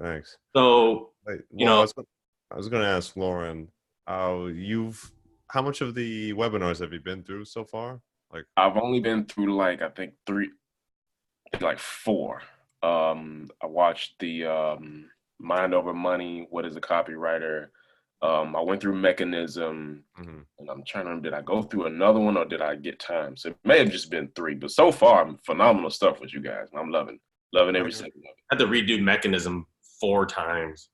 S3: Thanks.
S1: So,
S3: I was going to ask Loren, how much of the webinars have you been through so far? Like,
S2: I've only been through I think 4. I watched the Mind Over Money, What is a Copywriter? I went through Mechanism, and I'm trying to remember, did I go through another one or did I get time? So it may have just been 3, but so far, phenomenal stuff with you guys. I'm loving every second of it.
S1: I had to redo Mechanism 4 times.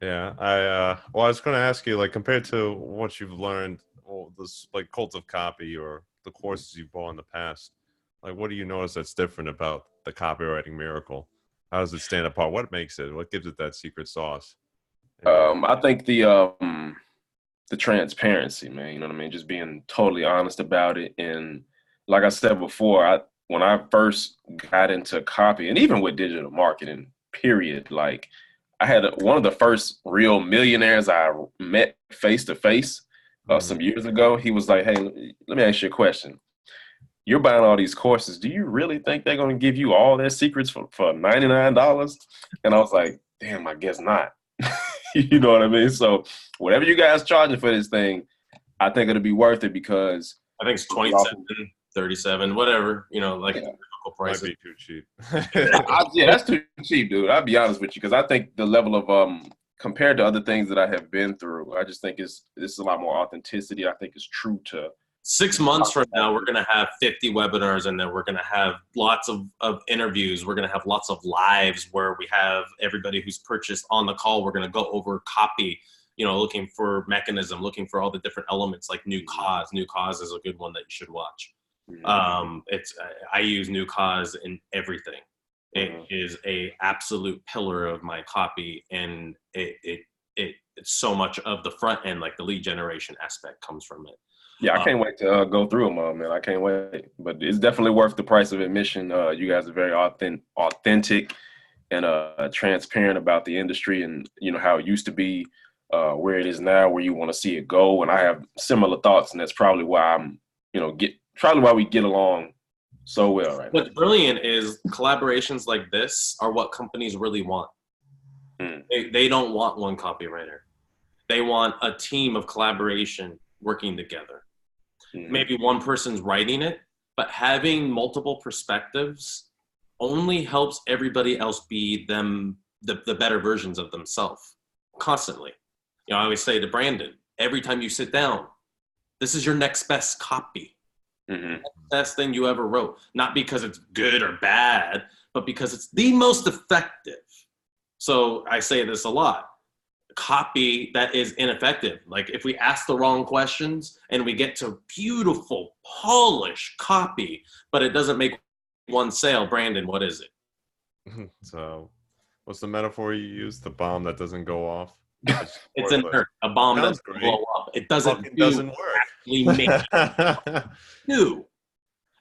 S3: Yeah, I was going to ask you, like, compared to what you've learned, this like Cult of Copy or the courses you've bought in the past, like, what do you notice that's different about the Copywriting Miracle? How does it stand apart? What makes it? What gives it that secret sauce?
S2: I think the transparency, man. You know what I mean? Just being totally honest about it. And like I said before, when I first got into copy, and even with digital marketing, period, like I had one of the first real millionaires I met face to face some years ago. He was like, "Hey, let me ask you a question. you're buying all these courses. Do you really think they're going to give you all their secrets for $99? And I was like, damn, I guess not. You know what I mean? So whatever you guys charging for this thing, I think it'll be worth it because
S1: I think it's 27, 37, whatever, like
S3: Might be too cheap.
S2: yeah, that's too cheap, dude. I'll be honest with you, because I think the level of compared to other things that I have been through, I just think it's a lot more authenticity. I think it's true to
S1: 6 months from now, we're going to have 50 webinars, and then we're going to have lots of interviews. We're going to have lots of lives where we have everybody who's purchased on the call. We're going to go over copy, looking for mechanism, looking for all the different elements like New Cause. New Cause is a good one that you should watch. I use New Cause in everything. It is a absolute pillar of my copy, and it's so much of the front end, like the lead generation aspect comes from it.
S2: Yeah, I can't wait to go through them all, man. I can't wait. But it's definitely worth the price of admission. You guys are very authentic and transparent about the industry and, how it used to be, where it is now, where you want to see it go. And I have similar thoughts, and that's probably why I'm, probably why we get along so well right now.
S1: What's brilliant is collaborations like this are what companies really want. They don't want one copywriter. They want a team of collaboration working together. Maybe one person's writing it, but having multiple perspectives only helps everybody else be them, the better versions of themselves constantly. I always say to Brandon, every time you sit down, this is your next best copy. Best thing you ever wrote. Not because it's good or bad, but because it's the most effective. So I say this a lot. Copy that is ineffective. Like if we ask the wrong questions and we get to beautiful, polished copy, but it doesn't make one sale, Brandon, what is it?
S3: So what's the metaphor you use? The bomb that doesn't go off?
S1: It's a bomb that doesn't blow up. It doesn't
S3: work.
S1: Actually make it do.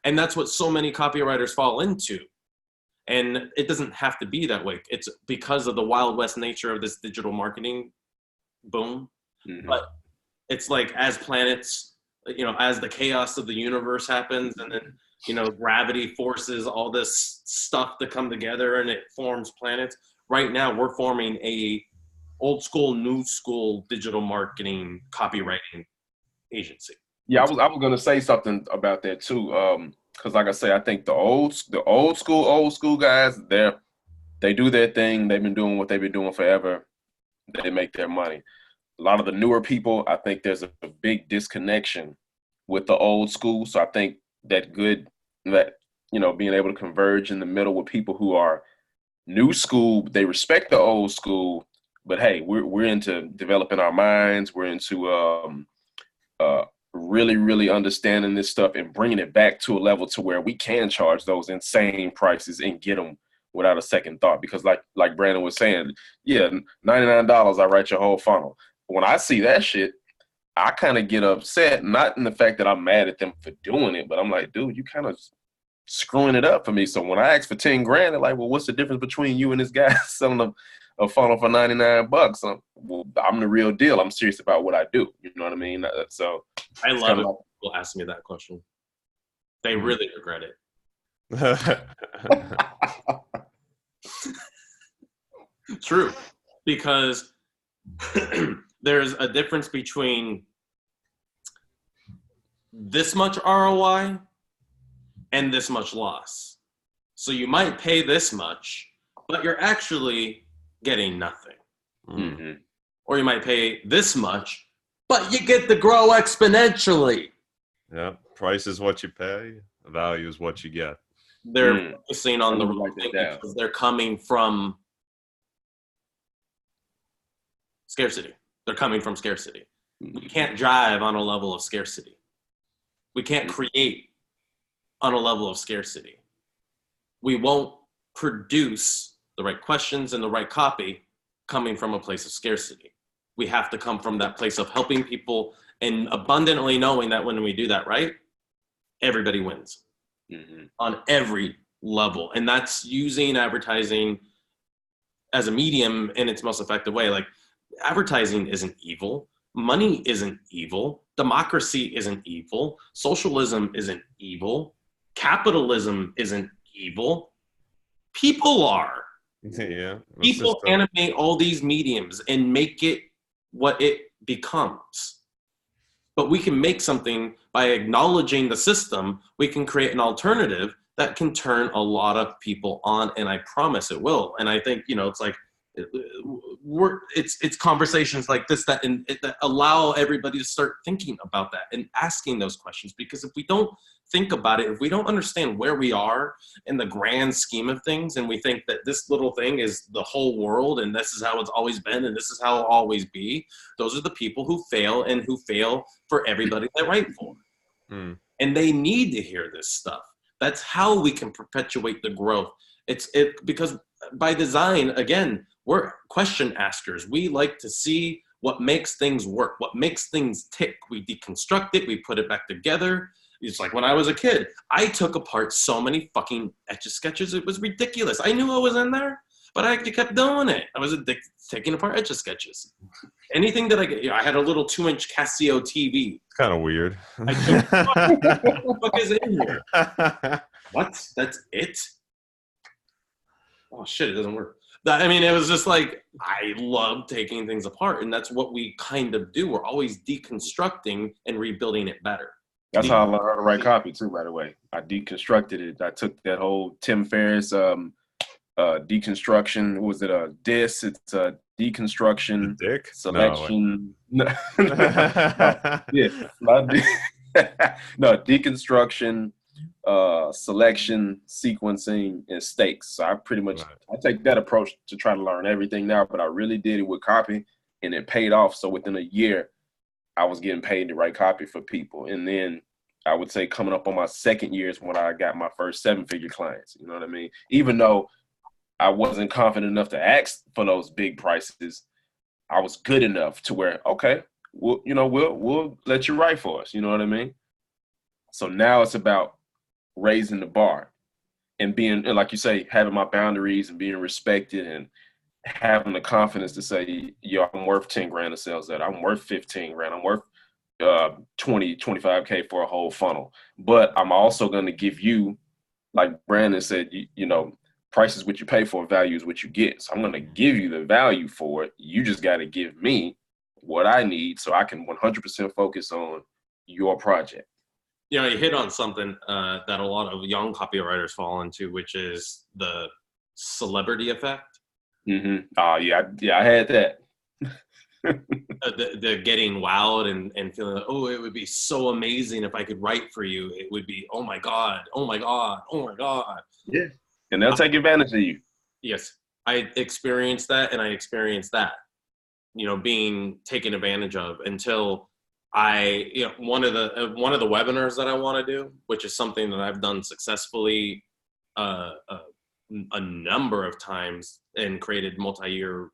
S1: And that's what so many copywriters fall into. And it doesn't have to be that way. It's because of the Wild West nature of this digital marketing boom. But it's like as planets, as the chaos of the universe happens, and then, gravity forces all this stuff to come together and it forms planets. Right now, we're forming a old school, new school digital marketing copywriting agency.
S2: Yeah, I was going to say something about that too. Because like I say, I think the old school guys, they do their thing. They've been doing what they've been doing forever. They make their money. A lot of the newer people, I think there's a big disconnection with the old school. So I think that being able to converge in the middle with people who are new school, they respect the old school, but hey, we're into developing our minds. We're into really, really understanding this stuff and bringing it back to a level to where we can charge those insane prices and get them without a second thought. Because like Brandon was saying, yeah, $99, I write your whole funnel. When I see that shit, I kind of get upset, not in the fact that I'm mad at them for doing it, but I'm like, dude, you kind of screwing it up for me. So when I ask for 10 grand, they're like, well, what's the difference between you and this guy selling a funnel for $99? I'm the real deal. I'm serious about what I do. You know what I mean? So
S1: I love it when people ask me that question. They really regret it. True. Because there's a difference between this much ROI and this much loss. So you might pay this much, but you're actually getting nothing. Or you might pay this much, but you get to grow exponentially.
S3: Yeah, price is what you pay. Value is what you get.
S1: They're focusing on the wrong thing because they're coming from scarcity. They're coming from scarcity. We can't drive on a level of scarcity. We can't create on a level of scarcity. We won't produce the right questions and the right copy coming from a place of scarcity. We have to come from that place of helping people and abundantly knowing that when we do that right, everybody wins on every level. And that's using advertising as a medium in its most effective way. Like, advertising isn't evil. Money isn't evil. Democracy isn't evil. Socialism isn't evil. Capitalism isn't evil. People are.
S3: Yeah.
S1: People animate all these mediums and make it what it becomes. But we can make something by acknowledging the system. We can create an alternative that can turn a lot of people on, and I promise it will. And I think, it's like, it's conversations like this that allow everybody to start thinking about that and asking those questions. Because if we don't think about it, if we don't understand where we are in the grand scheme of things, and we think that this little thing is the whole world and this is how it's always been and this is how it'll always be, those are the people who fail, and who fail for everybody they write for. And they need to hear this stuff. That's how we can perpetuate the growth. Because by design, again, we're question askers. We like to see what makes things work, what makes things tick. We deconstruct it, we put it back together. It's like when I was a kid, I took apart so many fucking Etch-a-Sketches. It was ridiculous. I knew I was in there, but I kept doing it. I was addicted to taking apart Etch-a-Sketches. Anything that I had a little 2-inch Casio TV.
S3: It's kind of weird.
S1: What the fuck is in here? What? That's it? Oh shit, it doesn't work. It was just like, I love taking things apart, and that's what we kind of do. We're always deconstructing and rebuilding it better.
S2: That's how I learned how to write copy too, by the way. I deconstructed it. I took that whole Tim Ferriss deconstruction. What was it? DIS. It's a deconstruction,
S3: dick?
S2: selection. No, no, deconstruction, selection, sequencing, and stakes. So I pretty much I take that approach to try to learn everything now. But I really did it with copy, and it paid off. So within a year, I was getting paid to write copy for people. And then I would say coming up on my second year is when I got my first 7-figure clients. You know what I mean? Even though I wasn't confident enough to ask for those big prices, I was good enough to where, okay, we'll let you write for us. You know what I mean? So now it's about raising the bar and being, and like you say, having my boundaries and being respected and having the confidence to say, yo, I'm worth 10 grand of sales, that I'm worth 15 grand. I'm worth 20, 25K for a whole funnel. But I'm also going to give you, like Brandon said, price is what you pay for, value is what you get. So I'm going to give you the value for it. You just got to give me what I need so I can 100% focus on your project.
S1: You hit on something that a lot of young copywriters fall into, which is the celebrity effect.
S2: Mm-hmm. Oh, yeah, I had that.
S1: The getting wowed and feeling like, oh, it would be so amazing if I could write for you. It would be, oh my God, oh my God, oh my God.
S2: Yeah. And they'll take advantage of you.
S1: Yes. I experienced that, and I experienced that, being taken advantage of until one of the webinars that I want to do, which is something that I've done successfully a number of times and created multi-year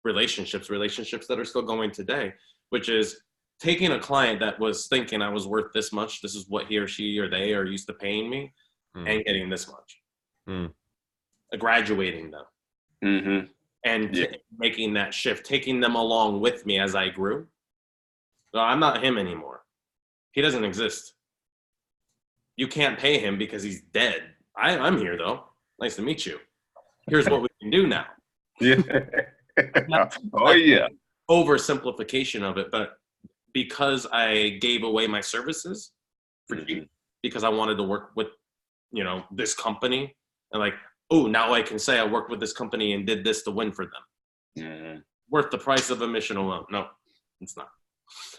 S1: relationships that are still going today, which is taking a client that was thinking I was worth this much, this is what he or she or they are used to paying me, and getting this much. Graduating them. And making that shift, taking them along with me as I grew. No, I'm not him anymore. He doesn't exist. You can't pay him because he's dead. I'm here though. Nice to meet you. Here's what we can do now.
S2: Yeah. Oh yeah.
S1: Oversimplification of it, but because I gave away my services for cheap, because I wanted to work with, this company, and like, oh, now I can say I worked with this company and did this to win for them. Worth the price of admission alone. No, it's not.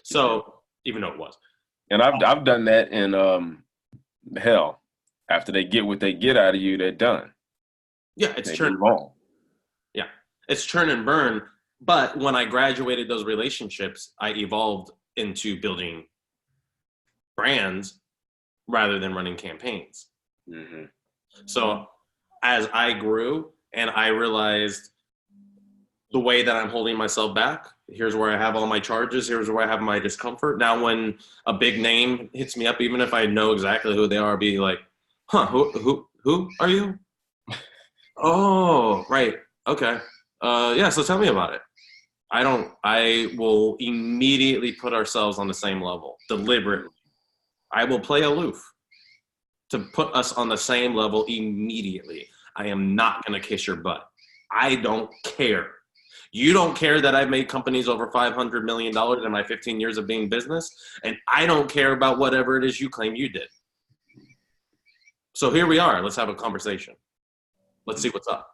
S1: So even though it was.
S2: And I've done that, and hell, after they get what they get out of you, they're done.
S1: Yeah, it's churn and burn. Yeah, it's churn and burn. But when I graduated those relationships, I evolved into building brands rather than running campaigns. So as I grew and I realized the way that I'm holding myself back, here's where I have all my charges, here's where I have my discomfort. Now when a big name hits me up, even if I know exactly who they are, I'll be like, who are you? Oh, right. Okay. Yeah, so tell me about it. I will immediately put ourselves on the same level, deliberately. I will play aloof. to put us on the same level immediately. I am not going to kiss your butt. I don't care. You don't care that I've made companies over $500 million in my 15 years of being business, and I don't care about whatever it is you claim you did. So here we are. Let's have a conversation. Let's see what's up.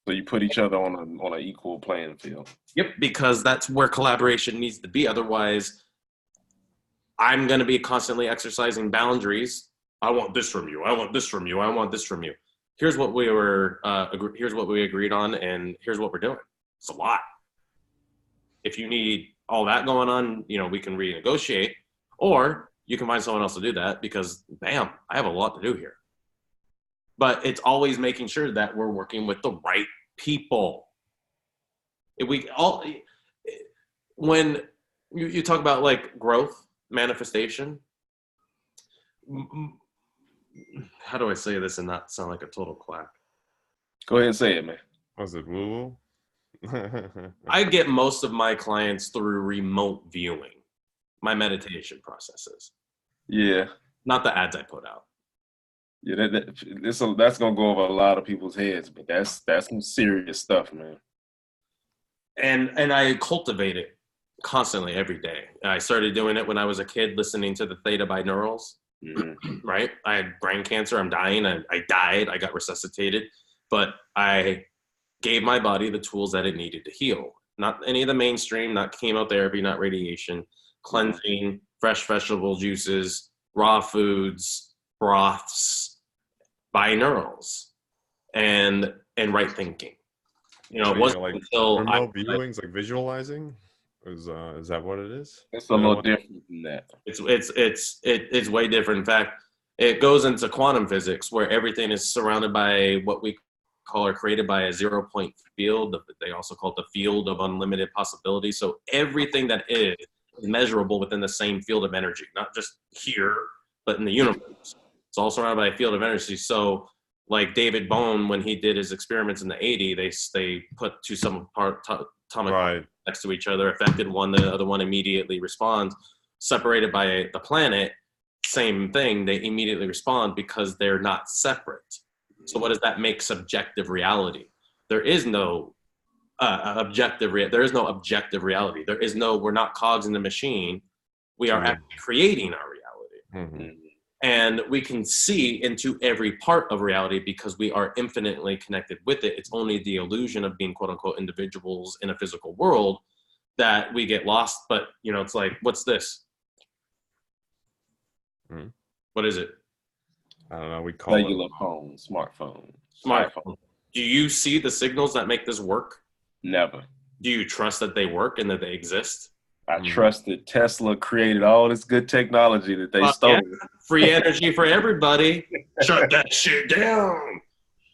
S2: So you put each other on an equal playing field.
S1: Yep, because that's where collaboration needs to be. Otherwise, I'm going to be constantly exercising boundaries. I want this from you. I want this from you. I want this from you. Here's what we were. Here's what we agreed on, and here's what we're doing. It's a lot. If you need all that going on, we can renegotiate, or you can find someone else to do that because, bam, I have a lot to do here. But it's always making sure that we're working with the right people. When you talk about like growth, manifestation, how do I say this and not sound like a total quack?
S2: Go ahead and say it, man.
S3: Was it woo-woo?
S1: I get most of my clients through remote viewing, my meditation processes.
S2: Yeah.
S1: Not the ads I put out.
S2: Yeah, that's gonna go over a lot of people's heads, but that's some serious stuff, man.
S1: And I cultivate it constantly every day. I started doing it when I was a kid, listening to the theta binaurals. Mm-hmm. Right? I had brain cancer. I'm dying. I died. I got resuscitated, but I gave my body the tools that it needed to heal. Not any of the mainstream, not chemotherapy, not radiation, cleansing, fresh vegetable juices, raw foods, broths, binaurals, and right thinking. It wasn't
S3: like
S1: until
S3: remote viewings, like visualizing. Is that what it is?
S2: It's a little different than that.
S1: It's way different. In fact, it goes into quantum physics where everything is surrounded by what we call or created by a 0-point field. They also call it the field of unlimited possibility. So everything that is measurable within the same field of energy, not just here, but in the universe. It's all surrounded by a field of energy. So like David Bohm, when he did his experiments in the 80s, they put two atomic next to each other, affected one, the other one immediately responds. Separated by the planet, same thing, they immediately respond because they're not separate. So what does that make subjective reality? There is no objective reality. There is no, we're not cogs in the machine. We are actually creating our reality. Mm-hmm. And we can see into every part of reality because we are infinitely connected with it. It's only the illusion of being quote unquote individuals in a physical world that we get lost. But it's like, what's this? Mm-hmm. What is it?
S3: I don't know. We call
S2: it phone, smartphone.
S1: Do you see the signals that make this work?
S2: Never.
S1: Do you trust that they work and that they exist?
S2: I trust that Tesla created all this good technology that they stole.
S1: Yeah. Free energy for everybody. Shut that shit down.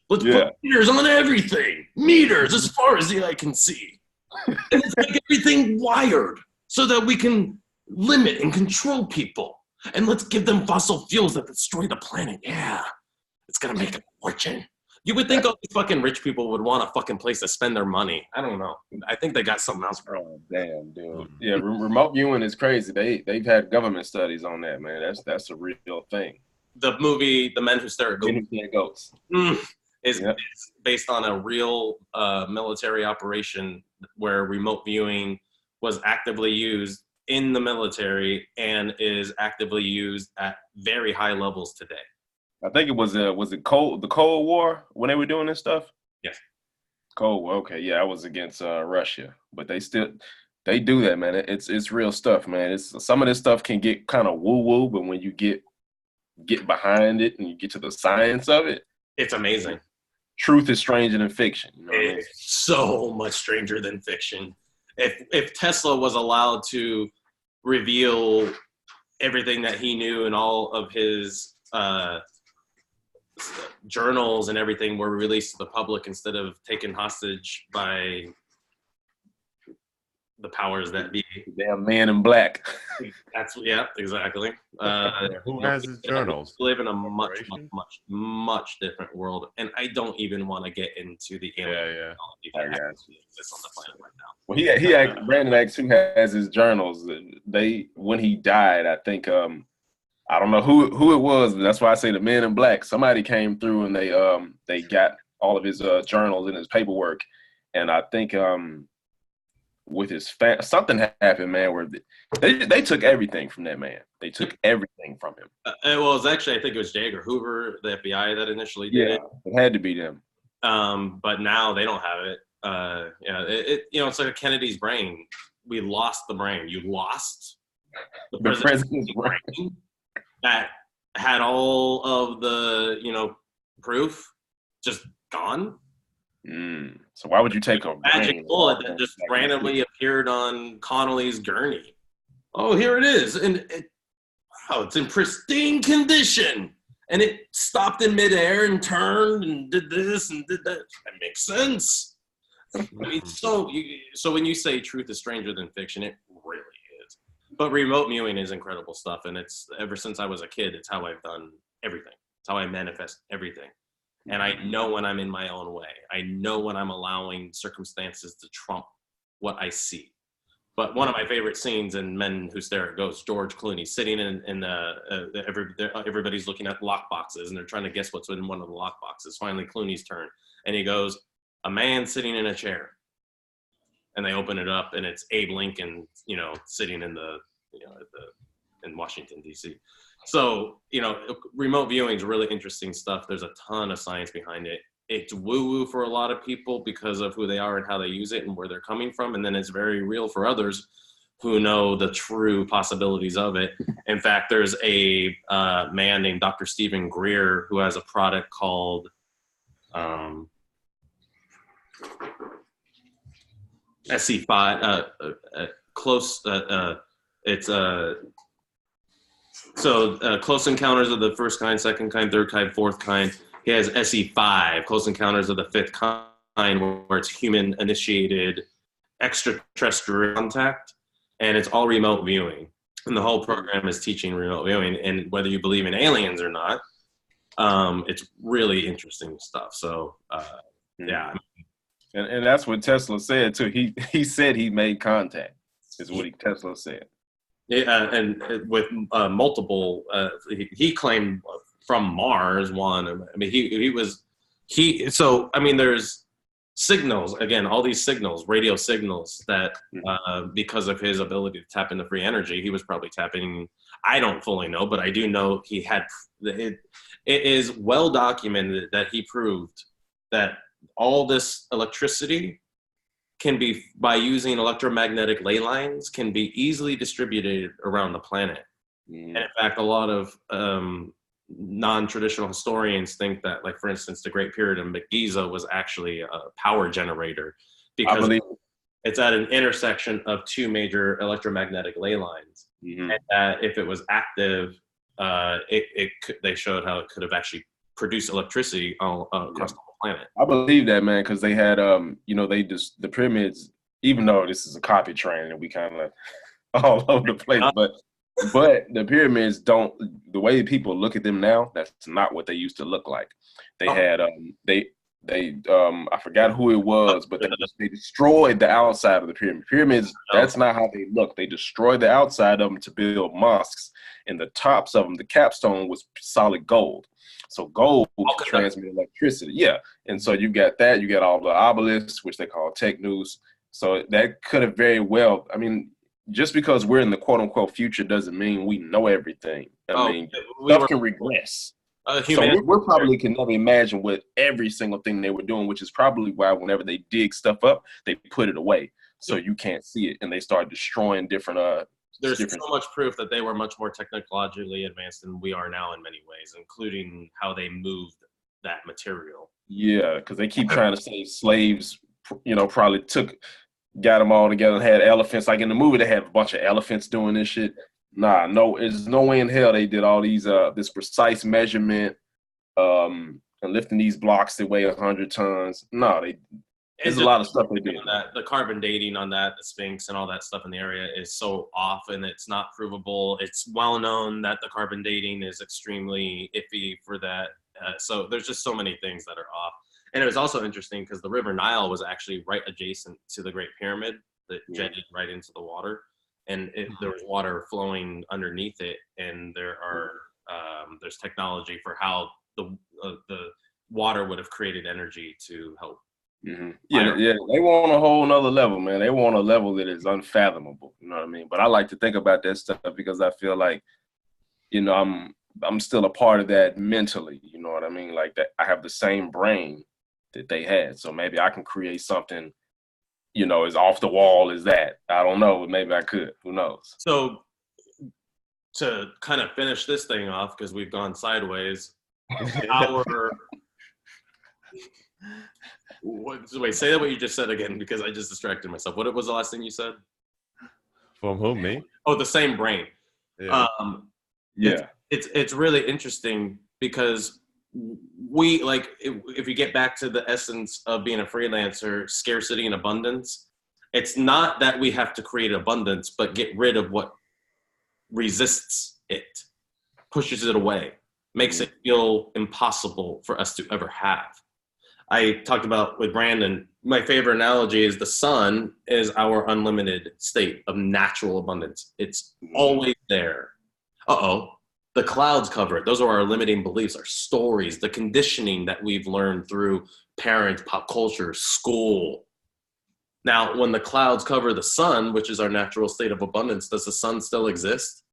S1: Let's put meters on everything. Meters as far as the eye can see. And let's make everything wired so that we can limit and control people. And let's give them fossil fuels that destroy the planet. Yeah. It's going to make a fortune. You would think all these fucking rich people would want a fucking place to spend their money. I don't know. I think they got something else.
S2: Oh, damn, dude. Yeah, remote viewing is crazy. They've had government studies on that, man. That's a real thing.
S1: The movie The Men Who Stare at
S2: Goats
S1: is based on a real military operation where remote viewing was actively used in the military and is actively used at very high levels today.
S2: I think it was the Cold War when they were doing this stuff?
S1: Yes.
S2: Cold War, okay. Yeah, I was against Russia. But they do that, man. It's real stuff, man. Some of this stuff can get kind of woo-woo, but when you get behind it and you get to the science of it,
S1: it's amazing.
S2: Truth is stranger than fiction.
S1: It's so much stranger than fiction. If Tesla was allowed to reveal everything that he knew and all of his journals and everything were released to the public instead of taken hostage by the powers that be.
S2: Damn man in black.
S1: Exactly.
S3: Who has his journals?
S1: We live in a much different world, and I don't even want to get into the alien technology that exists on the planet right now.
S2: Well, he Brandon asked who has his journals. When he died, I think I don't know who it was, but that's why I say the Men in Black. Somebody came through and they got all of his journals and his paperwork, and I think with his something happened, man, where they took everything from that man. They took everything from him.
S1: Well, it was actually, I think it was J. Edgar Hoover, the FBI, that initially did it.
S2: It had to be them.
S1: But now they don't have it. It's like a Kennedy's brain. We lost the brain. You lost the president's brain that had all of the, proof just gone.
S2: So why would you take a
S1: magic bullet that just randomly appeared on Connolly's gurney? Oh, here it is. And it's in pristine condition. And it stopped in midair and turned and did this and did that. That makes sense. I mean, so when you say truth is stranger than fiction, it really is. But remote viewing is incredible stuff. And it's ever since I was a kid, it's how I've done everything. It's how I manifest everything. And I know when I'm in my own way. I know when I'm allowing circumstances to trump what I see. But one of my favorite scenes in Men Who Stare at Ghosts, George Clooney sitting everybody's looking at lock boxes and they're trying to guess what's in one of the lock boxes. Finally, Clooney's turn, and he goes, "A man sitting in a chair," and they open it up, and it's Abe Lincoln, sitting in in Washington D.C. So, remote viewing is really interesting stuff. There's a ton of science behind it. It's woo-woo for a lot of people because of who they are and how they use it and where they're coming from. And then it's very real for others who know the true possibilities of it. In fact, there's a man named Dr. Stephen Greer who has a product called SC5, Close Encounters of the First Kind, Second Kind, Third Kind, Fourth Kind. He has SE5, Close Encounters of the Fifth Kind, where it's human-initiated extraterrestrial contact, and it's all remote viewing. And the whole program is teaching remote viewing, and whether you believe in aliens or not, it's really interesting stuff. So, yeah.
S2: And that's what Tesla said, too. He said he made contact, is what Tesla said.
S1: Yeah, and with multiple, he claimed from Mars one. I mean, there's signals, again, all these signals, radio signals that because of his ability to tap into free energy, he was probably tapping. I don't fully know, but I do know he had, it is well documented that he proved that all this electricity can be, by using electromagnetic ley lines, can be easily distributed around the planet. And in fact, a lot of non-traditional historians think that, like, for instance, the Great Pyramid of Giza was actually a power generator because it's at an intersection of two major electromagnetic ley lines. And if it was active, they showed how it could have actually produced electricity across the whole planet.
S2: I believe that, man, because they had, the pyramids, even though this is a copy train and we kind of all over the place, but the pyramids don't, the way people look at them now, that's not what they used to look like. They had, I forgot who it was, but they destroyed the outside of the pyramid. Pyramids, that's not how they look. They destroyed the outside of them to build mosques, and the tops of them, the capstone was solid gold. So gold transmit electricity. Yeah. And so you got that, you got all the obelisks, which they call technus. So that could have very well, I mean, just because we're in the quote unquote future doesn't mean we know everything. I mean, stuff can regress. So we probably can never imagine what every single thing they were doing, which is probably why whenever they dig stuff up, they put it away so you can't see it, and they start destroying different.
S1: There's so much proof that they were much more technologically advanced than we are now in many ways, including how they moved that material. Yeah,
S2: because they keep trying to say slaves, probably got them all together and had elephants. Like in the movie, they have a bunch of elephants doing this shit. No, there's no way in hell they did all these this precise measurement and lifting these blocks that weigh 100 tons. No, there's a lot of stuff they did.
S1: The carbon dating on that, the Sphinx and all that stuff in the area is so off, and it's not provable. It's well known that the carbon dating is extremely iffy for that. So there's just so many things that are off. And it was also interesting because the River Nile was actually right adjacent to the Great Pyramid that jetted right into the water. and there's water flowing underneath it, and there's technology for how the water would have created energy to help.
S2: Mm-hmm. Yeah, they want a whole nother level, man. They want a level that is unfathomable. You know what I mean? But I like to think about that stuff because I feel like, you know, I'm still a part of that mentally. You know what I mean? Like that, I have the same brain that they had, so maybe I can create something, you know, as off the wall as that. I don't know, but maybe I could. Who knows?
S1: So to kind of finish this thing off, because we've gone sideways, wait, say that what you just said again, because I just distracted myself. What was the last thing you said?
S3: From whom, me?
S1: Oh, the same brain.
S2: Yeah.
S1: It's really interesting because we, like, if you get back to the essence of being a freelancer, scarcity and abundance, it's not that we have to create abundance, but get rid of what resists it, pushes it away, makes it feel impossible for us to ever have. I talked about with Brandon, my favorite analogy is the sun is our unlimited state of natural abundance. It's always there. The clouds cover it. Those are our limiting beliefs, our stories, the conditioning that we've learned through parents, pop culture, school. Now, when the clouds cover the sun, which is our natural state of abundance, does the sun still exist?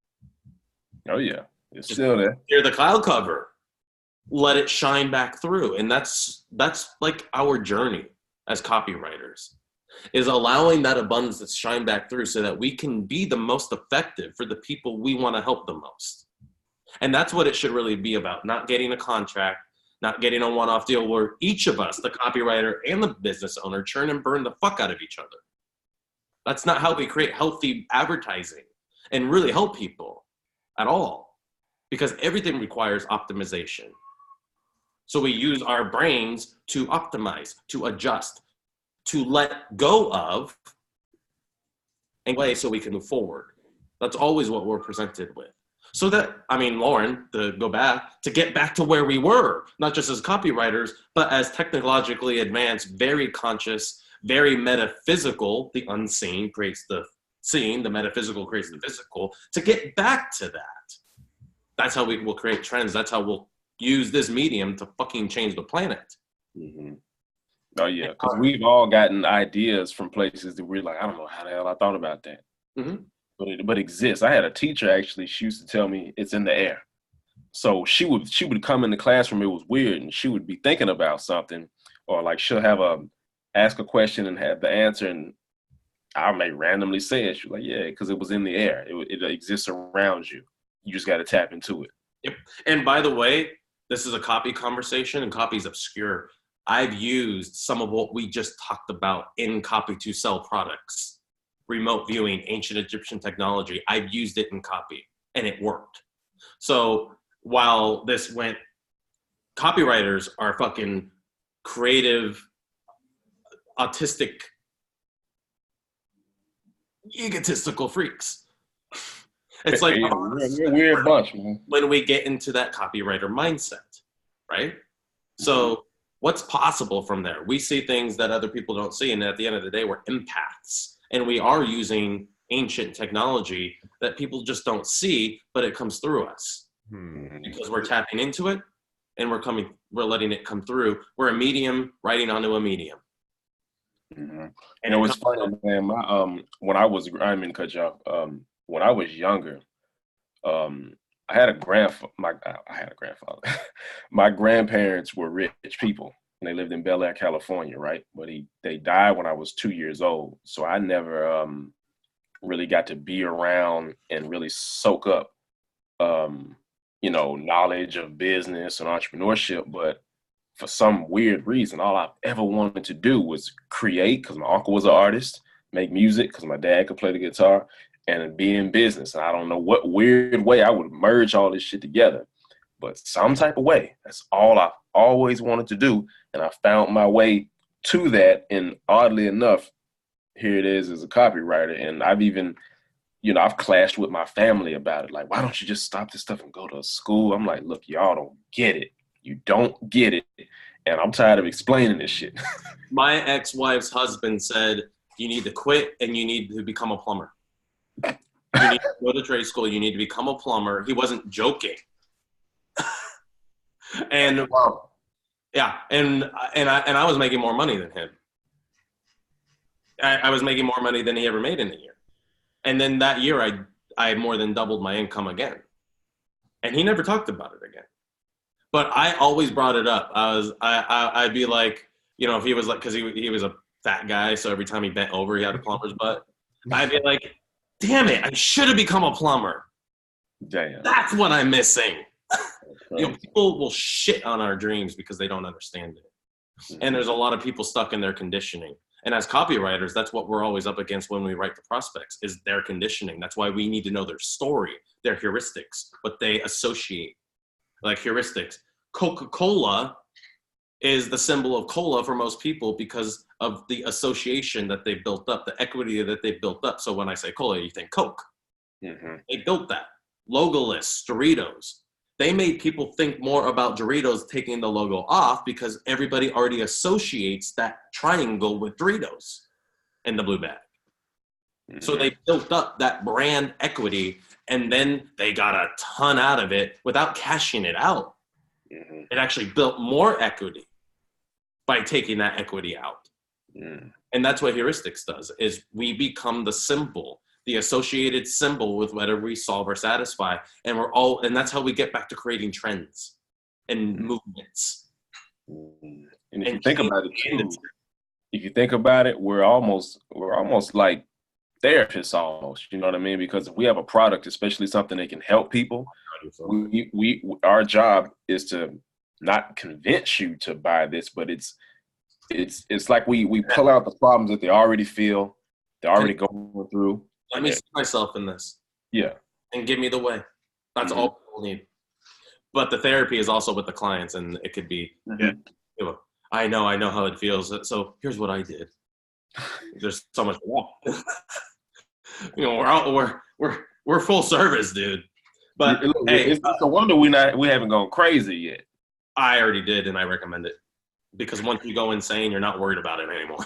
S2: Oh, yeah. It's still there.
S1: Clear the cloud cover. Let it shine back through. And that's like our journey as copywriters, is allowing that abundance to shine back through so that we can be the most effective for the people we want to help the most. And that's what it should really be about, not getting a contract, not getting a one-off deal where each of us, the copywriter and the business owner, churn and burn the fuck out of each other. That's not how we create healthy advertising and really help people at all, because everything requires optimization. So we use our brains to optimize, to adjust, to let go of, and way so we can move forward. That's always what we're presented with. So that, I mean, Loren, to get back to where we were, not just as copywriters, but as technologically advanced, very conscious, very metaphysical. The unseen creates the seen, the metaphysical creates the physical. To get back to that, that's how we will create trends. That's how we'll use this medium to fucking change the planet.
S2: Mm-hmm. Oh, yeah, because we've all gotten ideas from places that we're like, I don't know how the hell I thought about that.
S1: Mm-hmm.
S2: But it exists. I had a teacher, actually, she used to tell me it's in the air. So she would come in the classroom, it was weird, and she would be thinking about something, or like she'll have ask a question and have the answer, and I may randomly say it. She's like, yeah, because it was in the air. It exists around you. You just got to tap into it.
S1: Yep. And by the way, this is a copy conversation, and copy is obscure. I've used some of what we just talked about in copy to sell products. Remote viewing, ancient Egyptian technology. I've used it in copy, and it worked. So while this went, copywriters are fucking creative, autistic, egotistical freaks. It's like
S2: we're a weird bunch, man.
S1: When we get into that copywriter mindset, right? So what's possible from there? We see things that other people don't see, and at the end of the day, we're empaths, and we are using ancient technology that people just don't see, but it comes through us because we're tapping into it, and we're letting it come through. We're a medium writing onto a medium.
S2: Mm-hmm. And it was funny, man. When I was, I didn't mean to cut you off. When I was younger, I had a grandfather. My grandparents were rich people, and they lived in Bel Air, California, right? But they died when I was 2 years old, so I never really got to be around and really soak up, knowledge of business and entrepreneurship. But for some weird reason, all I've ever wanted to do was create, because my uncle was an artist, make music, because my dad could play the guitar, and be in business. And I don't know what weird way I would merge all this shit together, but some type of way. That's all I've always wanted to do. And I found my way to that. And oddly enough, here it is as a copywriter. And I've even, I've clashed with my family about it. Like, why don't you just stop this stuff and go to school? I'm like, look, y'all don't get it. You don't get it. And I'm tired of explaining this shit. My
S1: ex-wife's husband said, you need to quit and you need to become a plumber. You need to go to trade school. You need to become a plumber. He wasn't joking. And yeah, and I was making more money than him. I was making more money than he ever made in a year. And then that year, I more than doubled my income again. And he never talked about it again. But I always brought it up. I'd be like, you know, if he was like, because he was a fat guy, so every time he bent over, he had a plumber's butt. I'd be like, damn it, I should have become a plumber.
S2: Damn.
S1: That's what I'm missing. You know, people will shit on our dreams because they don't understand it. And there's a lot of people stuck in their conditioning. And as copywriters, that's what we're always up against when we write the prospects, is their conditioning. That's why we need to know their story, their heuristics, what they associate. Like heuristics. Coca-Cola is the symbol of cola for most people because of the association that they built up, the equity that they built up. So when I say cola, you think Coke. They built that. Logoless, Doritos. They made people think more about Doritos taking the logo off because everybody already associates that triangle with Doritos in the blue bag. So they built up that brand equity, and then they got a ton out of it without cashing it out. It actually built more equity by taking that equity out. And that's what heuristics does, is we become the symbol, the associated symbol with whatever we solve or satisfy. And that's how we get back to creating trends and movements.
S2: And if you think about it too, if you think about it, we're almost like therapists almost, you know what I mean? Because if we have a product, especially something that can help people, our job is to not convince you to buy this, but it's like we pull out the problems that they already feel, they're already going through.
S1: Let me see myself in this.
S2: Yeah.
S1: And give me the way. That's all people need. But the therapy is also with the clients, and it could be, you know, I know how it feels. So here's what I did. There's so much more. You know, we're full service, dude. But hey,
S2: it's no wonder we haven't gone crazy yet.
S1: I already did, and I recommend it because once you go insane, you're not worried about it anymore.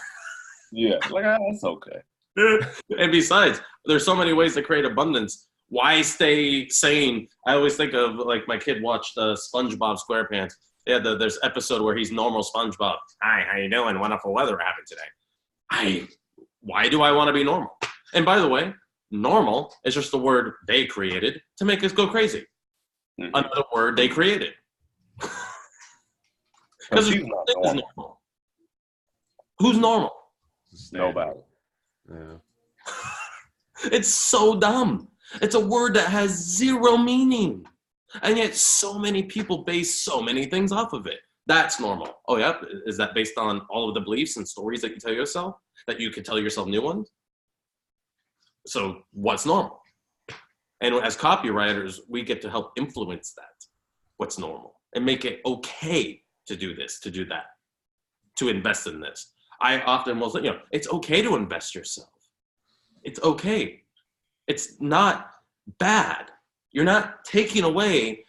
S2: Yeah, like that's okay.
S1: And besides, there's so many ways to create abundance. Why stay sane? I always think of, like, my kid watched SpongeBob SquarePants. There's episode where he's normal SpongeBob. Hi, how you doing? Wonderful weather happened today. Why do I want to be normal? And by the way, normal is just the word they created to make us go crazy. Another word they created. Because who's normal? Who's normal?
S2: Nobody.
S3: Yeah.
S1: It's so dumb. It's a word that has zero meaning. And yet so many people base so many things off of it. That's normal. Oh, yeah? Is that based on all of the beliefs and stories that you tell yourself? That you could tell yourself new ones? So what's normal? And as copywriters, we get to help influence that, what's normal, and make it okay to do this, to do that, to invest in this. I often will say, you know, it's okay to invest yourself. It's okay. It's not bad. You're not taking away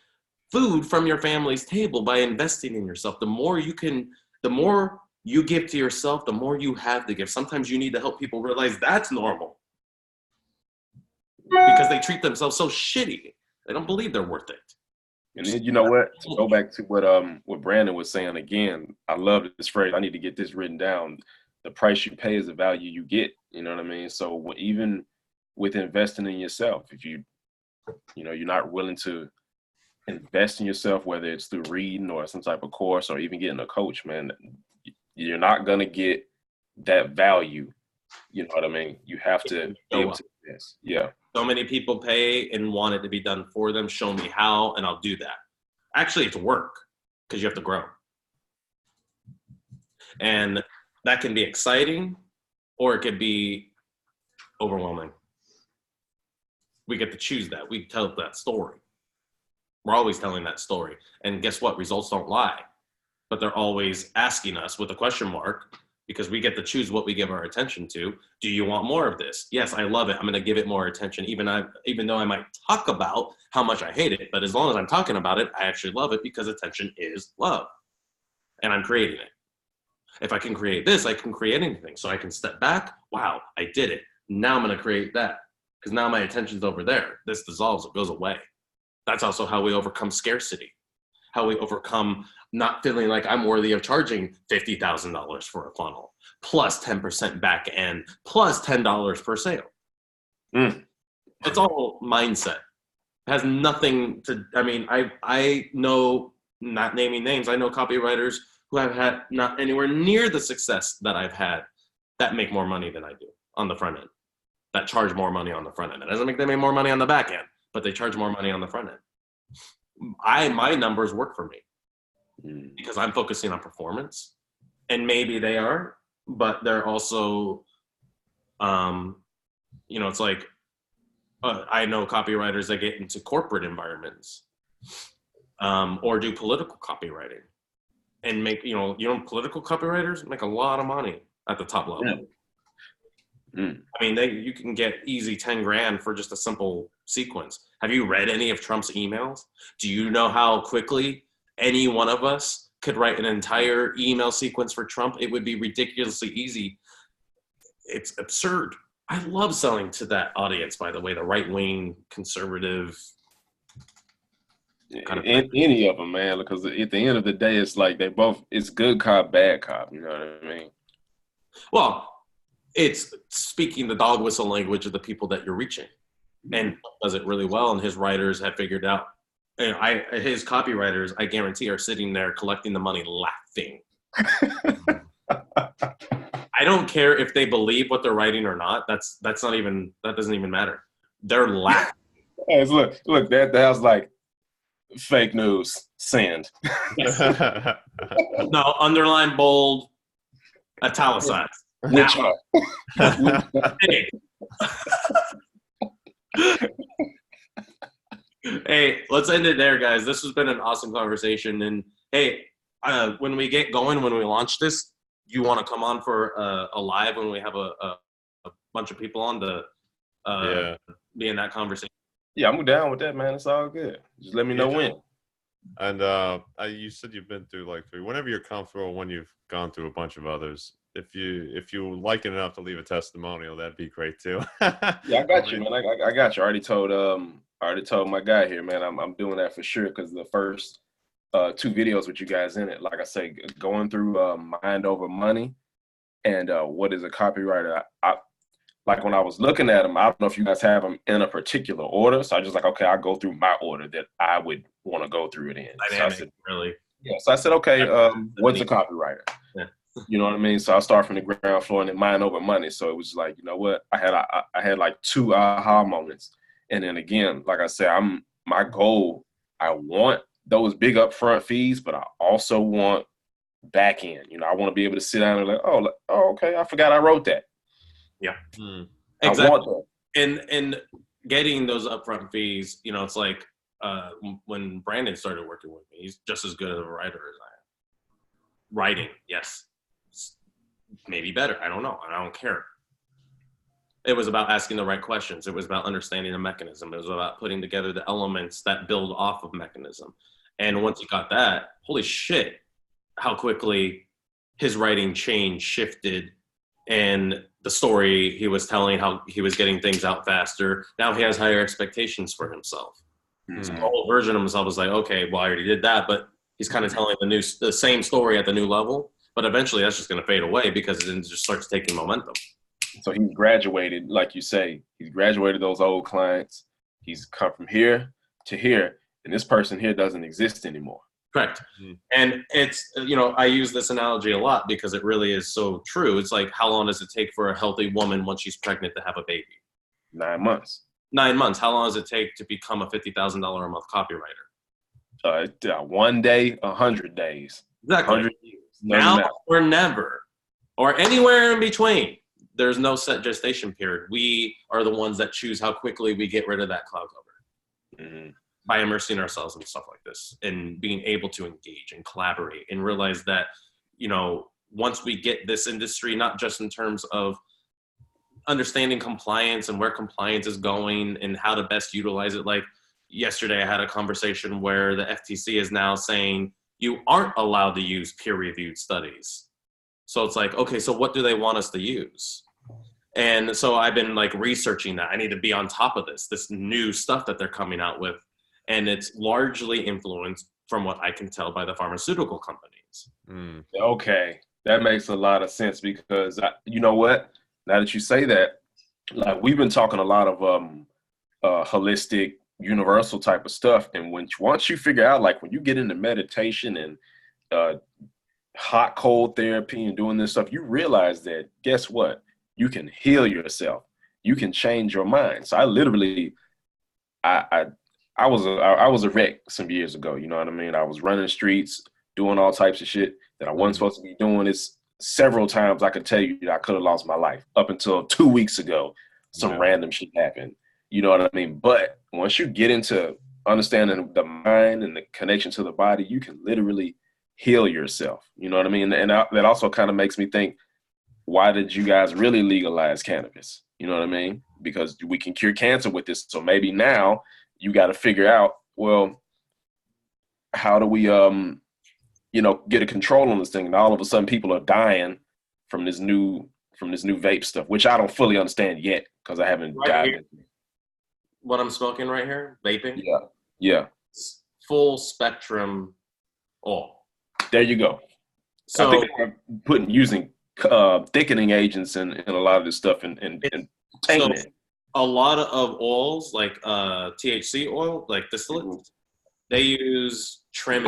S1: food from your family's table by investing in yourself. The more you give to yourself, the more you have to give. Sometimes you need to help people realize that's normal because they treat themselves so shitty. They don't believe they're worth it.
S2: And then, you know what? To go back to what Brandon was saying again, I love this phrase. I need to get this written down. The price you pay is the value you get. You know what I mean? So even with investing in yourself, if you're not willing to invest in yourself, whether it's through reading or some type of course or even getting a coach, man, you're not gonna get that value. You know what I mean? You have to be able to invest. Yeah.
S1: So many people pay and want it to be done for them. Show me how, and I'll do that. Actually, it's work because you have to grow. And that can be exciting or it could be overwhelming. We get to choose that. We tell that story. We're always telling that story. And guess what? Results don't lie. But they're always asking us with a question mark, because we get to choose what we give our attention to. Do you want more of this? Yes, I love it. I'm going to give it more attention, even though I might talk about how much I hate it. But as long as I'm talking about it, I actually love it because attention is love. And I'm creating it. If I can create this, I can create anything. So I can step back. Wow, I did it. Now I'm going to create that. because now my attention's over there. This dissolves, it goes away. That's also how we overcome scarcity, how we overcome not feeling like I'm worthy of charging $50,000 for a funnel, plus 10% back end, plus $10 per sale. It's all mindset. It has nothing to, I mean, I know, not naming names, I know copywriters who have had not anywhere near the success that I've had that make more money than I do on the front end, that charge more money on the front end. It doesn't make them make more money on the back end, but they charge more money on the front end. My numbers work for me because I'm focusing on performance, and maybe they are, but they're also, you know, it's like, I know copywriters that get into corporate environments or do political copywriting and make, you know, political copywriters make a lot of money at the top level. I mean, you can get easy 10 grand for just a simple sequence. Have you read any of Trump's emails? Do you know how quickly any one of us could write an entire email sequence for Trump? It would be ridiculously easy. It's absurd. I love selling to that audience, by the way, the right-wing, conservative. Kind of
S2: any of them, man, because at the end of the day, it's like it's good cop, bad cop. You know what I mean?
S1: Well, it's speaking the dog whistle language of the people that you're reaching, and does it really well. And his writers have figured out, you know, his copywriters, I guarantee, are sitting there collecting the money laughing. I don't care if they believe what they're writing or not. That doesn't even matter. They're laughing.
S2: Hey, look, that was like fake news. Send.
S1: No, underline, bold, italicized.
S2: Which
S1: Hey, let's end it there, guys. This has been an awesome conversation. And hey, when we get going, when we launch this, you want to come on for a live when we have a bunch of people on to be in that conversation?
S2: Yeah, I'm down with that, man. It's all good. Just let me know when.
S3: And you said you've been through like 3. Whenever you're comfortable, when you've gone through a bunch of others, if you like it enough to leave a testimonial, that'd be great too.
S2: Yeah, I got you, man. I got you. I already told my guy here, man. I'm doing that for sure, because the first 2 videos with you guys in it, like I say, going through mind over money and what is a copywriter. Like when I was looking at them, I don't know if you guys have them in a particular order. So I just like, okay, I'll go through my order that I would want to go through it in.
S1: Dynamic, really.
S2: Yeah. So I said, okay, what's a copywriter?
S1: Yeah.
S2: You know what I mean? So I'll start from the ground floor and then mind over money. So it was like, you know what? I had like 2 aha moments. And then again, like I said, my goal, I want those big upfront fees, but I also want back end. You know, I want to be able to sit down and like, oh, okay, I forgot I wrote that.
S1: Yeah,
S2: exactly. I want
S1: that. And getting those upfront fees, you know, it's like when Brandon started working with me, he's just as good of a writer as I am. Writing, yes, maybe better. I don't know. I don't care. It was about asking the right questions. It was about understanding the mechanism. It was about putting together the elements that build off of mechanism. And once he got that, holy shit, how quickly his writing shifted, and the story he was telling, how he was getting things out faster. Now he has higher expectations for himself. So the whole version of himself was like, okay, well, I already did that, but he's kind of telling the same story at the new level. But eventually that's just going to fade away because it just starts taking momentum.
S2: So he's graduated, like you say, he's graduated those old clients. He's come from here to here, and this person here doesn't exist anymore.
S1: Correct. And it's, you know, I use this analogy a lot because it really is so true. It's like, how long does it take for a healthy woman once she's pregnant to have a baby?
S2: 9 months.
S1: 9 months. How long does it take to become a $50,000 a month copywriter?
S2: 1 day, 100 days.
S1: Exactly.
S2: 100 years.
S1: Now or never, or anywhere in between. There's no set gestation period. We are the ones that choose how quickly we get rid of that cloud cover by immersing ourselves in stuff like this and being able to engage and collaborate and realize that, you know, once we get this industry, not just in terms of understanding compliance and where compliance is going and how to best utilize it. Like yesterday, I had a conversation where the FTC is now saying you aren't allowed to use peer-reviewed studies. So it's like, okay, so what do they want us to use? And so I've been like researching that. I need to be on top of this new stuff that they're coming out with. And it's largely influenced, from what I can tell, by the pharmaceutical companies.
S2: Okay. That makes a lot of sense because you know what? Now that you say that, like we've been talking a lot of holistic, universal type of stuff. And once you figure out, like when you get into meditation and hot, cold therapy and doing this stuff, you realize that, guess what? You can heal yourself. You can change your mind. So I literally, I was a wreck some years ago. You know what I mean? I was running the streets, doing all types of shit that I wasn't supposed to be doing. This several times I could tell you that I could have lost my life up until 2 weeks ago. Some random shit happened. You know what I mean? But once you get into understanding the mind and the connection to the body, you can literally heal yourself. You know what I mean? And that also kind of makes me think, why did you guys really legalize cannabis? You know what I mean? Because we can cure cancer with this. So maybe now you got to figure out, well, how do we, get a control on this thing? And all of a sudden people are dying from this new vape stuff, which I don't fully understand yet because I haven't dived into it.
S1: What I'm smoking right here, vaping.
S2: Yeah.
S1: It's full spectrum oil. There
S2: you go.
S1: So
S2: I think they're using thickening agents and a lot of this stuff and taking it.
S1: A lot of oils like THC oil, like distillates, they use trim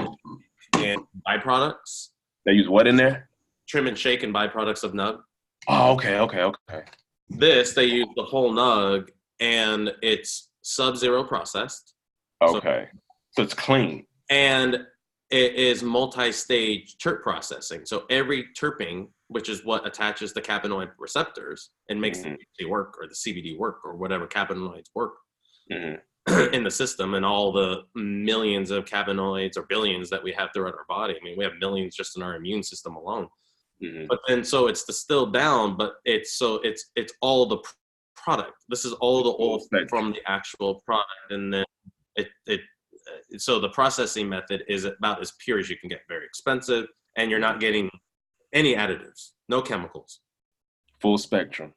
S1: and byproducts.
S2: They use what in there?
S1: Trim and shake and byproducts of nug.
S2: Oh, okay.
S1: This, they use the whole nug and it's sub-zero processed.
S2: Okay. So it's clean.
S1: And it is multi-stage terp processing. So every terpene, which is what attaches the cannabinoid receptors and makes the THC work or the CBD work or whatever cannabinoids work in the system, and all the millions of cannabinoids or billions that we have throughout our body. I mean, we have millions just in our immune system alone. But then, so it's distilled down, but it's all the product. This is all the oil from the actual product, and then so the processing method is about as pure as you can get. Very expensive, and you're not getting any additives, no chemicals.
S2: Full spectrum.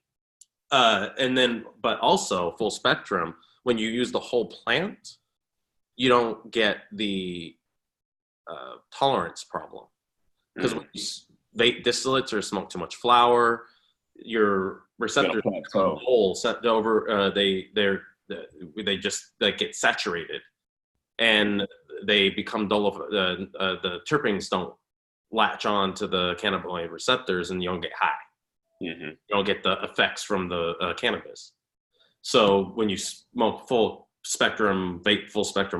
S1: And then, but also full spectrum. When you use the whole plant, you don't get the tolerance problem, because when you vape distillates or smoke too much flour, your receptors whole set over. They just like get saturated, and they become dull. The terpenes don't latch on to the cannabinoid receptors, and you don't get high. You don't get the effects from the cannabis. So when you smoke full spectrum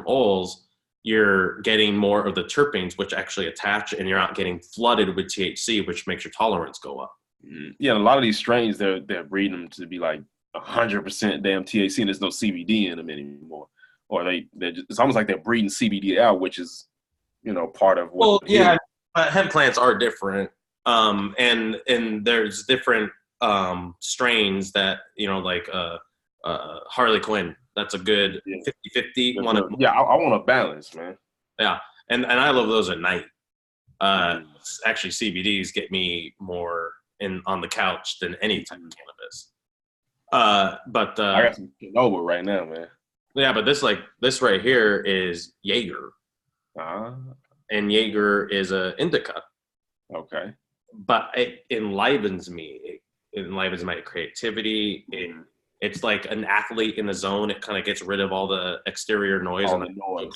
S1: oils, you're getting more of the terpenes, which actually attach, and you're not getting flooded with THC, which makes your tolerance go up.
S2: Yeah, a lot of these strains, they're breeding them to be like 100% damn THC, and there's no CBD in them anymore. Or it's almost like they're breeding CBD out, which is, part of what.
S1: Well, yeah, hemp plants are different, and there's different strains that like Harley Quinn. That's a good 50-50.
S2: I want a balance, man.
S1: Yeah, and I love those at night. Actually, CBDs get me more on the couch than any type of cannabis. But
S2: I got some Nova right now, man.
S1: Yeah, but this right here is Jaeger. And Jaeger is a indica.
S2: Okay.
S1: But it enlivens me. It enlivens my creativity. It's like an athlete in the zone. It kind of gets rid of all the exterior noise.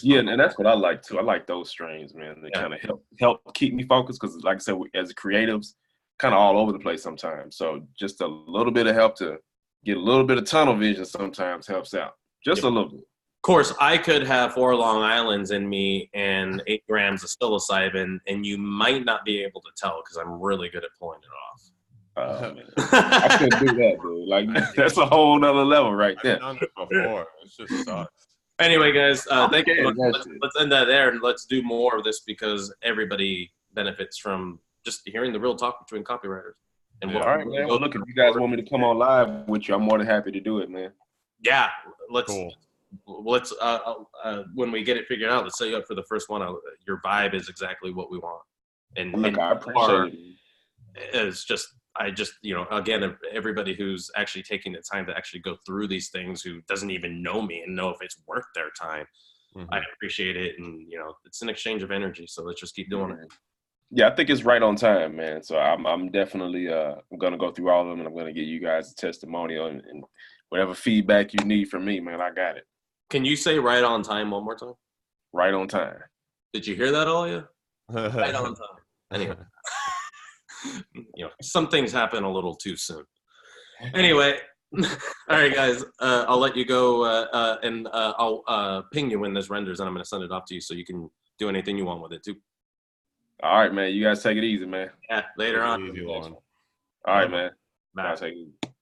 S2: Yeah, and that's what I like too. I like those strains, man. They kind of help keep me focused because, like I said, as creatives, kind of all over the place sometimes. So just a little bit of help to get a little bit of tunnel vision sometimes helps out. Just a little bit.
S1: Of course, I could have 4 Long Islands in me and 8 grams of psilocybin, and you might not be able to tell because I'm really good at pulling it off.
S2: I couldn't do that, dude. Like, that's a whole nother level right there.
S3: I've done it before. It just sucks.
S1: Anyway, guys, thank you. Let's end that there, and let's do more of this because everybody benefits from just hearing the real talk between copywriters. And
S2: all right, man. Well, look, if you guys want me to come on live with you, I'm more than happy to do it, man.
S1: Yeah, let's when we get it figured out, let's set you up for the first one. Your vibe is exactly what we want, and
S2: look, I appreciate it.
S1: It's just I just, again, everybody who's actually taking the time to actually go through these things, who doesn't even know me and know if it's worth their time, I appreciate it. And, it's an exchange of energy. So let's just keep doing it.
S2: Yeah, I think it's right on time, man. So I'm definitely I'm gonna go through all of them, and I'm gonna get you guys a testimonial and whatever feedback you need from me, man. I got it.
S1: Can you say right on time one more time?
S2: Right on time.
S1: Did you hear that, Alia? Right on time. Anyway, some things happen a little too soon. Anyway, all right, guys. I'll let you go, and I'll ping you when this renders, and I'm gonna send it off to you so you can do anything you want with it too.
S2: All right, man. You guys take it easy, man.
S1: Yeah, later on.
S3: Easy, Loren.
S2: All right, man.
S1: Bye.
S2: Take it easy.